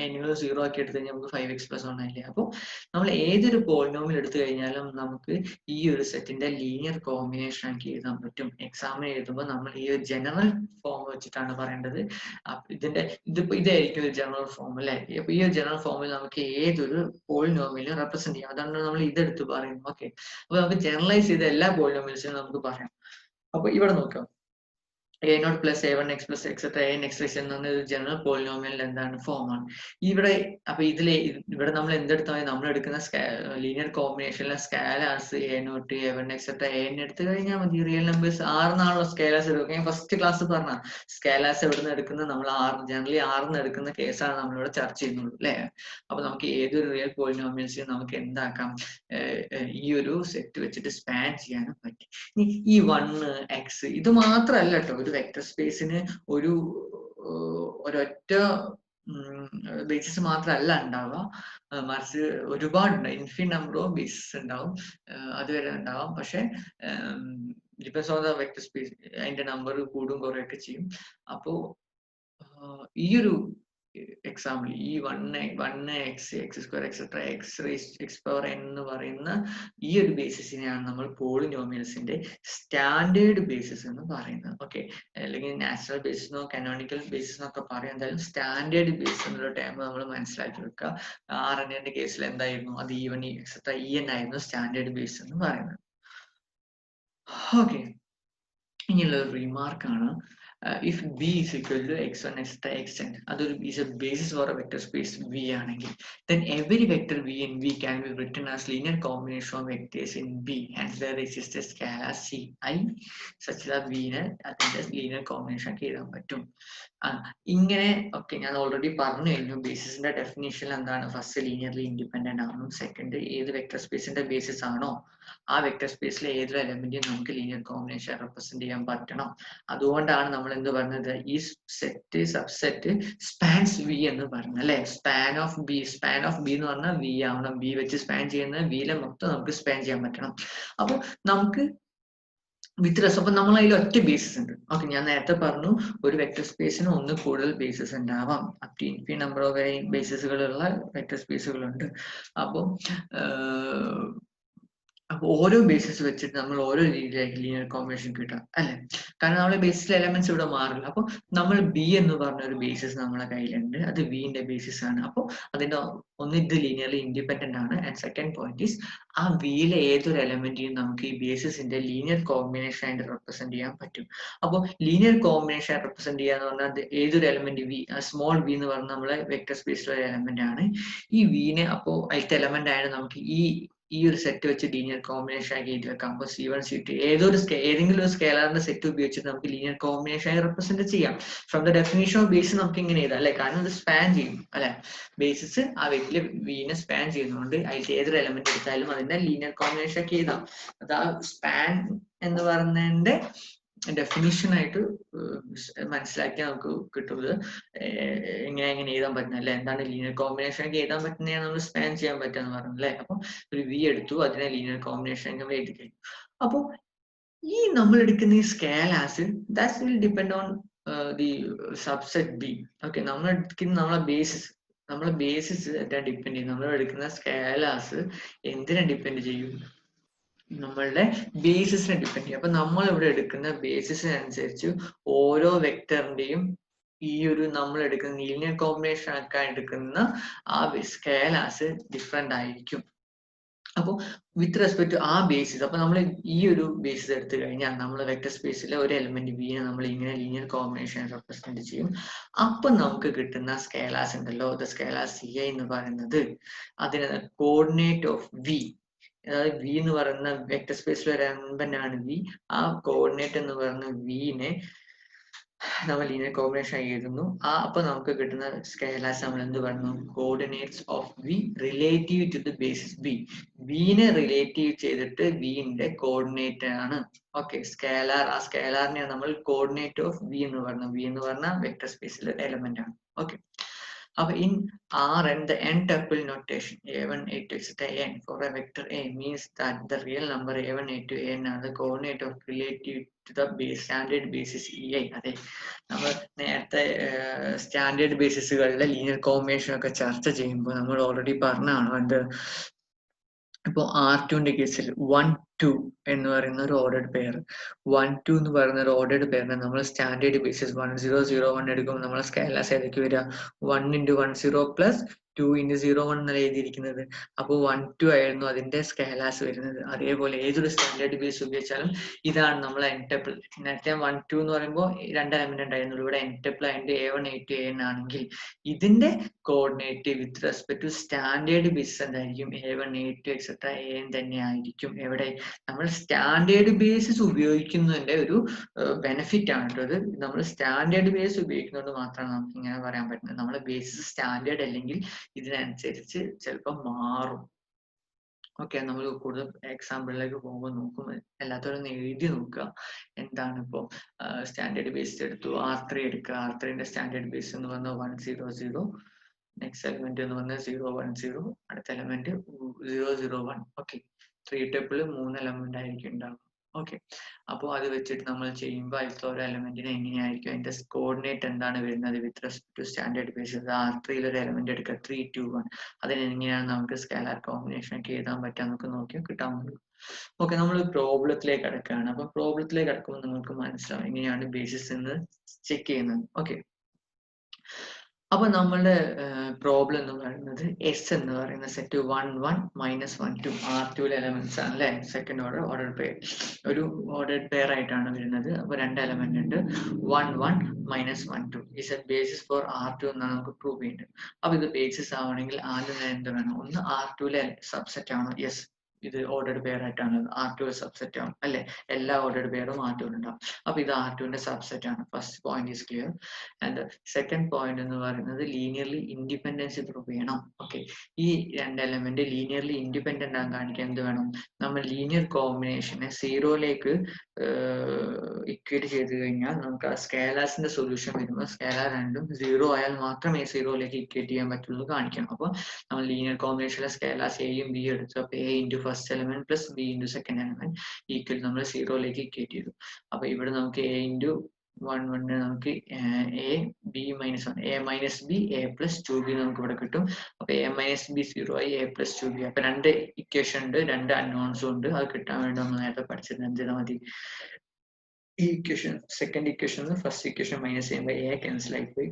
എന്നുകളും 0 ആക്കി എടുത്തു കഴിഞ്ഞാൽ നമുക്ക് 5x+1 ആയില്ലേ. അപ്പോൾ നമ്മൾ ഏതൊരു പോളിനോമിയൽ എടുത്തു കഴിഞ്ഞാലും നമുക്ക് ഈ ഒരു സെറ്റിന്റെ ലീനിയർ കോമ്പിനേഷൻ ആക്കി എഴുതാൻ പറ്റും. എക്സാമിന് എഴുതുമ്പോൾ നമ്മൾ ഈ ഒരു ജനറൽ ഫോം വെച്ചിട്ടാണ് പറയേണ്ടത്. ഇതായിരിക്കും ഒരു ജനറൽ ഫോം അല്ലെ. അപ്പൊ ഈ ഒരു ജനറൽ ഫോമിൽ നമുക്ക് ഏതൊരു പോളിനോമിയലും റെപ്രസെന്റ് ചെയ്യാം. അതാണ് നമ്മൾ ഇതെടുത്ത് പറയുന്നത്. ഓക്കെ, അപ്പൊ നമുക്ക് ജനറലൈസ് ചെയ്ത എല്ലാ പോളിനോമിയൽസിനും നമുക്ക് പറയാം. അപ്പൊ ഇവിടെ നോക്കാം, a0 plus a1x plus etc anx എന്ന ഒരു ജനറൽ പോളിനോമിയലിന്റെ എന്താണ്? ഫോമാണ്. ഇവിടെ അപ്പൊ ഇവിടെ നമ്മൾ എന്തെടുത്താൽ നമ്മൾ എടുക്കുന്ന linear കോമ്പിനേഷനിലെ സ്കാലാർസ് a0 a1 etc an എടുത്തു കഴിഞ്ഞാൽ മതി. റിയൽ നമ്പേഴ്സ് 6 സ്കാലാർസ് എടുക്കുക. ഞാൻ ഫസ്റ്റ് ക്ലാസ് പറഞ്ഞ സ്കാലാർസ് എവിടുന്ന് എടുക്കുന്നത്, നമ്മൾ ജനറലി 6 എടുക്കുന്ന കേസാണ് നമ്മളിവിടെ ചർച്ച ചെയ്യുന്നുള്ളൂ അല്ലെ. അപ്പൊ നമുക്ക് ഏതൊരു റിയൽ പോളിനോമിയൽസിനും നമുക്ക് എന്താക്കാം, ഈ ഒരു സെറ്റ് വെച്ചിട്ട് സ്പാൻ ചെയ്യാനും പറ്റും. ഈ 1x ഇത് മാത്രമല്ല കേട്ടോ, ഒരു വെക്ടർ സ്പേസിന് ഒരൊറ്റ ബേസിസ് മാത്രമല്ല ഉണ്ടാവുക, മറിച്ച് ഒരുപാടുണ്ട്. ഇൻഫിനിറ്റ് നമ്പർ ഓഫ് ബേസിസ് ഉണ്ടാവും, അതുവരെ ഉണ്ടാവാം. പക്ഷെ depends on the vector space അതിന്റെ നമ്പർ കൂടും കുറയൊക്കെ ചെയ്യും. അപ്പോ ഈ ഒരു എക്സാമ്പിൾ ഈ 1 x square etcetera X power n എന്ന് പറയുന്ന ഈ ഒരു ബേസിസിനെയാണ് നമ്മൾ പോളിനോമിയൽസിന്റെ സ്റ്റാൻഡേർഡ് ബേസിസ് എന്ന് പറയുന്നത്. ഓക്കെ, അല്ലെങ്കിൽ നാച്ചുറൽ ബേസിസ് എന്നോ കനോണിക്കൽ ബേസിസ് എന്നൊക്കെ പറയും. എന്തായാലും സ്റ്റാൻഡേർഡ് ബേസിസ് എന്നുള്ള ടൈം നമ്മൾ മനസ്സിലാക്കി വെക്കുക. Rnന്റെ കേസിൽ എന്തായിരുന്നു, അത് E1 എക്സെട്ര En ആയിരുന്നു സ്റ്റാൻഡേർഡ് ബേസ് എന്ന് പറയുന്നത്. ഓക്കെ, ഇനിയുള്ള ഒരു റിമാർക്കാണ്, if B is equal to x1 extra xn, അതൊരു is a basis for a vector space V ആണെങ്കിൽ, then every vector V in V can be written as linear combination of vectors in B, hence there exists a scalar Ci such that V നെ അതിന്റെ linear combination ആക്കി എഴുതാൻ പറ്റും. ഇങ്ങനെ ഒക്കെ ഞാൻ already പറഞ്ഞു കഴിഞ്ഞു. ബേസിസിന്റെ ഡെഫിനേഷൻ എന്താണ്? ഫസ്റ്റ് ലീനിയർലി ഇൻഡിപെൻഡന്റ് ആണെന്നും, സെക്കൻഡ് ഏത് വെക്ടർ സ്പേസിന്റെ ബേസിസ് ആണോ ആ വെക്ടർ സ്പേസിലെ ഏതൊരു എലമെന്റിനും നമുക്ക് ലീനിയർ കോമ്പിനേഷൻ റെപ്രസെന്റ് ചെയ്യാൻ പറ്റണം. അതുകൊണ്ടാണ് നമ്മൾ എന്ത് പറഞ്ഞത്, ഈ സെറ്റ് സബ്സെറ്റ് സ്പാൻസ് വി എന്ന് പറഞ്ഞത് അല്ലെ. സ്പാൻ ഓഫ് ബി എന്ന് പറഞ്ഞാൽ വി ആവണം. ബി വെച്ച് സ്പാൻ ചെയ്യുന്ന വിയിലെ മൊത്തം നമുക്ക് സ്പാൻ ചെയ്യാൻ പറ്റണം. അപ്പൊ നമുക്ക് വിത്ത് റെസ്പെക്ട്, അപ്പൊ നമ്മൾ അതിൽ ഒറ്റ ബേസിസ് ഉണ്ട്. ഓക്കെ, ഞാൻ നേരത്തെ പറഞ്ഞു ഒരു വെക്ടർ സ്പേസിന് ഒന്ന് കൂടുതൽ ബേസിസ് ഉണ്ടാവാം. Up to infinite number of ബേസിസുകളുള്ള വെക്ടർ സ്പേസുകളുണ്ട്. അപ്പോൾ ഓരോ ബേസിസ് വെച്ചിട്ട് നമ്മൾ ഓരോ രീതിയിലേക്ക് ലീനിയർ കോമ്പിനേഷൻ കിട്ടാം അല്ലെ. കാരണം നമ്മളെ ബേസിസിലെ എലമെന്റ്സ് ഇവിടെ മാറില്ല. അപ്പോൾ നമ്മൾ ബി എന്ന് പറഞ്ഞ ഒരു ബേസിസ് നമ്മളെ കയ്യിലുണ്ട്, അത് വിന്റെ ബേസിസ് ആണ്. അപ്പോൾ അതിന്റെ ഒന്ന് ഇത് ലീനിയർലി ഇൻഡിപെൻഡന്റ് ആണ്. ആൻഡ് സെക്കൻഡ് പോയിന്റ് ഈസ്, ആ വിയിലെ ഏതൊരു എലമെന്റിനും നമുക്ക് ഈ ബേസിസിന്റെ ലീനിയർ കോമ്പിനേഷൻ ആയിട്ട് റെപ്രസെന്റ് ചെയ്യാൻ പറ്റും. അപ്പോൾ ലീനിയർ കോമ്പിനേഷൻ റെപ്രസെന്റ് ചെയ്യാന്ന് പറഞ്ഞാൽ ഏതൊരു എലമെന്റ് വി, സ്മോൾ വി എന്ന് പറഞ്ഞ നമ്മളെ വെക്ടർ സ്പേസിലെ എലമെന്റ് ആണ്. ഈ വിനെ അപ്പോൾ അതിലത്തെ എലമെന്റ് ആയിട്ട് നമുക്ക് ഈ ഒരു സെറ്റ് വെച്ച് ലീനിയർ കോമ്പിനേഷൻ ആക്കി എഴുതി വെക്കാം. അപ്പോൾ C1 C2 ഏതെങ്കിലും ഒരു സ്കേലറിന്റെ സെറ്റ് ഉപയോഗിച്ചിട്ട് നമുക്ക് ലീനിയർ കോമ്പിനേഷൻ ആയി റെപ്രസെന്റ് ചെയ്യാം. From the definition of basis നമുക്ക് ഇങ്ങനെ എഴുതാം അല്ലെ. കാരണം ഇത് സ്പാൻ ചെയ്യും അല്ലെ. ബേസിസ് ആ വ്യക്തിയിലെ വിനെ സ്പാൻ ചെയ്യുന്നതുകൊണ്ട് അതിൽ ഏതൊരു എലമെന്റ് എടുത്താലും അതിന്റെ ലീനിയർ കോമ്പിനേഷൻ ആക്കി എഴുതാം. അത് ആ സ്പാൻ എന്ന് പറയുന്നതിന്റെ ഡെഫിനിഷൻ ആയിട്ട് മനസ്സിലാക്കിയാൽ നമുക്ക് കിട്ടുന്നത് എങ്ങനെ എഴുതാൻ പറ്റുന്നത് അല്ലെ. എന്താണ് ലീനിയർ കോമ്പിനേഷൻ ആക്കി എഴുതാൻ പറ്റുന്നതാണ് നമ്മൾ സ്പാൻ ചെയ്യാൻ പറ്റുക പറഞ്ഞു അല്ലെ. അപ്പൊ ഒരു വി എടുത്തു, അതിനെ ലീനിയർ കോമ്പിനേഷൻ നമ്മൾ എഴുതി കഴിഞ്ഞു. അപ്പോൾ ഈ നമ്മൾ എടുക്കുന്ന ഈ scalars that will depend on the subset B. Okay, നമ്മൾ എടുക്കുന്ന നമ്മളെ ബേസിസ് ഡിപ്പെൻഡ് ചെയ്യും. നമ്മൾ എടുക്കുന്ന സ്കേലാസ് എന്തിനെ ഡിപ്പെൻഡ് ചെയ്യും? നമ്മളുടെ ബേസിസിനെ ഡിപ്പെൻഡ് ചെയ്യും. അപ്പൊ നമ്മൾ ഇവിടെ എടുക്കുന്ന ബേസിസിനനുസരിച്ച് ഓരോ വെക്ടറിന്റെയും ഈ ഒരു നമ്മൾ എടുക്കുന്ന ലീനിയർ കോമ്പിനേഷൻ ആക്കാൻ എടുക്കുന്ന ആ സ്കേലാസ് ഡിഫറെന്റ് ആയിരിക്കും. അപ്പോൾ വിത്ത് റെസ്പെക്ട് ടു ആ ബേസിസ്, അപ്പൊ നമ്മൾ ഈ ഒരു ബേസിസ് എടുത്തു കഴിഞ്ഞാൽ നമ്മൾ വെക്ടർ സ്പേസിലെ ഒരു എലമെന്റ് വിനെ നമ്മൾ ഇങ്ങനെ ലീനിയർ കോമ്പിനേഷൻ റെപ്രസെന്റ് ചെയ്യും. അപ്പൊ നമുക്ക് കിട്ടുന്ന സ്കേലാസ് ഉണ്ടല്ലോ, ദ സ്കേലാസ് Ci എന്ന് പറയുന്നത് അതിന് കോർഡിനേറ്റ് ഓഫ് വി, അതായത് വി എന്ന് പറയുന്ന വെക്ടർ സ്പേസിലെ ഒരു എലമെന്റ് ആണ് വി. ആ കോർഡിനേറ്റ് എന്ന് പറയുന്ന വിനെ നമ്മൾ ലീനിയർ കോമ്പിനേഷൻ എഴുതുന്നു. അപ്പൊ നമുക്ക് കിട്ടുന്ന സ്കേലാസ് നമ്മൾ എന്ത് പറയുന്നു? Coordinates of v relative to the basis B. വിനെ റിലേറ്റീവ് ചെയ്തിട്ട് വിന്റെ കോർഡിനേറ്റ് ആണ്. ഓക്കെ, സ്കേലാർ, ആ സ്കേലാറിനെ നമ്മൾ കോർഡിനേറ്റ് ഓഫ് വി എന്ന് പറഞ്ഞു. വി എന്ന് പറഞ്ഞാൽ വെക്ടർ സ്പേസിലെ എലമെന്റ് ആണ്. ഓക്കെ, അപ്പൊ in Rn the n-tuple notation a1 a2 etc n for a vector a means that the real number a1 a2 an are the coordinate of relative to the base standard basis ei. അതെ, നമ്മൾ നേരത്തെ standard ബേസിസുകളിലെ linear combination ഒക്കെ ചർച്ച ചെയ്യുമ്പോൾ നമ്മൾ already പറഞ്ഞാണ് എന്ത്. ഇപ്പോൾ R2ന്റെ കേസിൽ 1 2 എന്ന് പറയുന്ന ഒരു ഓർഡേഡ് പെയർ, 1 2 എന്ന് പറയുന്ന ഒരു ഓർഡേഡ് പെയറിനെ നമ്മൾ സ്റ്റാൻഡേർഡ് ബേസിസ് 1 0 0 1 എടുക്കുമ്പോൾ നമ്മൾ സ്കേലാസ് ഏതൊക്കെ വരിക? 1 × 1 0 പ്ലസ് 2 × 0 1 എന്നല്ല എഴുതിയിരിക്കുന്നത്. അപ്പോൾ 1 2 ആയിരുന്നു അതിന്റെ സ്കേലാസ് വരുന്നത്. അതേപോലെ ഏതൊരു സ്റ്റാൻഡേർഡ് ബേസ് ഉപയോഗിച്ചാലും ഇതാണ് നമ്മൾ n-tuple. നേരത്തെ 1 2 എന്ന് പറയുമ്പോൾ 2 എലമെന്റ് ഉണ്ടായിരുന്നു. ഇവിടെ n-tuple അതിന്റെ a1 a2 an ആണെങ്കിൽ ഇതിന്റെ coordinate with respect to standard basis എന്തായിരിക്കും? a1 a2 എക്സെട്ര an തന്നെ ആയിരിക്കും. എവിടെ നമ്മൾ സ്റ്റാൻഡേർഡ് ബേസിസ് ഉപയോഗിക്കുന്നതിന്റെ ഒരു ബെനിഫിറ്റ് ആണ് കേട്ടത്. നമ്മൾ സ്റ്റാൻഡേർഡ് ബേസ് ഉപയോഗിക്കുന്നതുകൊണ്ട് മാത്രമാണ് നമുക്ക് ഇങ്ങനെ പറയാൻ പറ്റുന്നത്. നമ്മുടെ ബേസിസ് സ്റ്റാൻഡേർഡ് അല്ലെങ്കിൽ ഇതിനനുസരിച്ച് ചിലപ്പോൾ മാറും. ഓക്കെ, നമ്മൾ കൂടുതൽ എക്സാമ്പിളിലേക്ക് പോകുമ്പോൾ നോക്കും. എല്ലാത്തോരും എഴുതി നോക്കുക. എന്താണ് ഇപ്പോൾ സ്റ്റാൻഡേർഡ് ബേസ് എടുത്തു, R3 എടുക്കുക. R3ന്റെ സ്റ്റാൻഡേർഡ് ബേസ് എന്ന് പറഞ്ഞാൽ 1 0 0, നെക്സ്റ്റ് എലമെന്റ് എന്ന് പറഞ്ഞാൽ 0 1 0, അടുത്ത എലമെന്റ് 0 0 1. ഓക്കെ, 3 tuple 3 എലമെന്റ് ആയിരിക്കും ഉണ്ടാകും. ഓക്കെ, അപ്പോൾ അത് വെച്ചിട്ട് നമ്മൾ ചെയ്യുമ്പോൾ അതിലത്തെ ഓരോ എലമെന്റിന് എങ്ങനെയായിരിക്കും അതിന്റെ കോർഡിനേറ്റ് എന്താണ് വരുന്നത് with respect to standard basis. R3 ഒരു എലമെന്റ് എടുക്കുക 3, 2, 1. അതിന് എങ്ങനെയാണ് നമുക്ക് സ്കാലാർ കോമ്പിനേഷൻ ഒക്കെ എഴുതാൻ പറ്റുക നമുക്ക് നോക്കിയാൽ കിട്ടാൻ പറ്റും. ഓക്കെ, നമ്മൾ പ്രോബ്ലത്തിലേക്ക് കിടക്കുകയാണ്. അപ്പൊ പ്രോബ്ലത്തിലേക്ക് കിടക്കുമ്പോൾ നിങ്ങൾക്ക് മനസ്സിലാവും എങ്ങനെയാണ് ബേസിസ് എന്ന് ചെക്ക് ചെയ്യുന്നത്. ഓക്കെ, അപ്പൊ നമ്മളുടെ പ്രോബ്ലം എന്ന് പറയുന്നത് എസ് എന്ന് പറയുന്ന സെറ്റ് 1, 1, -1, 2 R2 എലമെന്റ്സ് ആണ് അല്ലെ. സെക്കൻഡ് ഓർഡർ പെയർ, ഒരു ഓർഡർ പെയർ ആയിട്ടാണ് വരുന്നത്. അപ്പൊ രണ്ട് എലമെന്റ് ഉണ്ട്, 1, 1, -1, 2 is a basis for R2 എന്നാണ് നമുക്ക് പ്രൂവ് ചെയ്യേണ്ടത്. അപ്പൊ ഇത് ബേസിസ് ആവണമെങ്കിൽ ആദ്യം എന്ത് വേണം, ഒന്ന് R2 സബ്സെറ്റ് ആണോ, യെസ് ഇത് ഓർഡർഡ് പെയർ ആയിട്ടാണ്, R2 സബ്സെറ്റ് ആണ് അല്ലെ. എല്ലാ ഓർഡർഡ് പെയറും R2 ഉണ്ടാവും. അപ്പൊ ഇത് R2 സബ്സെറ്റ് ആണ്. First point is clear. And second point എന്ന് പറയുന്നത് ലീനിയർലി ഇൻഡിപെൻഡൻസ് പ്രൂവ് ചെയ്യണം. ഓക്കെ, ഈ രണ്ട് എലമെന്റ് ലീനിയർലി ഇൻഡിപെൻഡന്റ് ആകാൻ കാണിക്കാൻ എന്ത് വേണം, നമ്മൾ ലീനിയർ കോമ്പിനേഷനെ സീറോയിലേക്ക് ഇക്വേറ്റ് ചെയ്ത് കഴിഞ്ഞാൽ നമുക്ക് ആ സ്കേലാസിന്റെ സൊല്യൂഷൻ വരുമ്പോൾ സ്കേലാർ രണ്ടും 0 ആയാൽ മാത്രമേ സീറോയിലേക്ക് ഇക്വേറ്റ് ചെയ്യാൻ പറ്റുള്ളൂ കാണിക്കണം. അപ്പോൾ നമ്മൾ ലീനിയർ കോമ്പിനേഷനിലെ സ്കേലാസ് എയും ബി എടുത്തു. അപ്പോൾ A into first element plus B into second element equal നമ്മൾ സീറോയിലേക്ക് ഇക്വേറ്റ് ചെയ്തു. അപ്പൊ ഇവിടെ നമുക്ക് എ ഇൻറ്റു 1, 1 നമുക്ക് A B -1, A minus B A plus 2b നമുക്ക് ഇവിടെ കിട്ടും. അപ്പൊ എ മൈനസ് ബി 0 ആയി, എ പ്ലസ് 2b. അപ്പൊ രണ്ട് ഇക്വേഷൻ ഉണ്ട്, രണ്ട് അൺനോൺസും ഉണ്ട്. അത് കിട്ടാൻ വേണ്ടി നമ്മൾ നേരത്തെ പഠിച്ചത് എന്ത് ചെയ്താൽ മതി, ഈ equation second equation first equation minus ചെയ്യുമ്പോൾ എ ക്യാൻസൽ ആയി പോയി.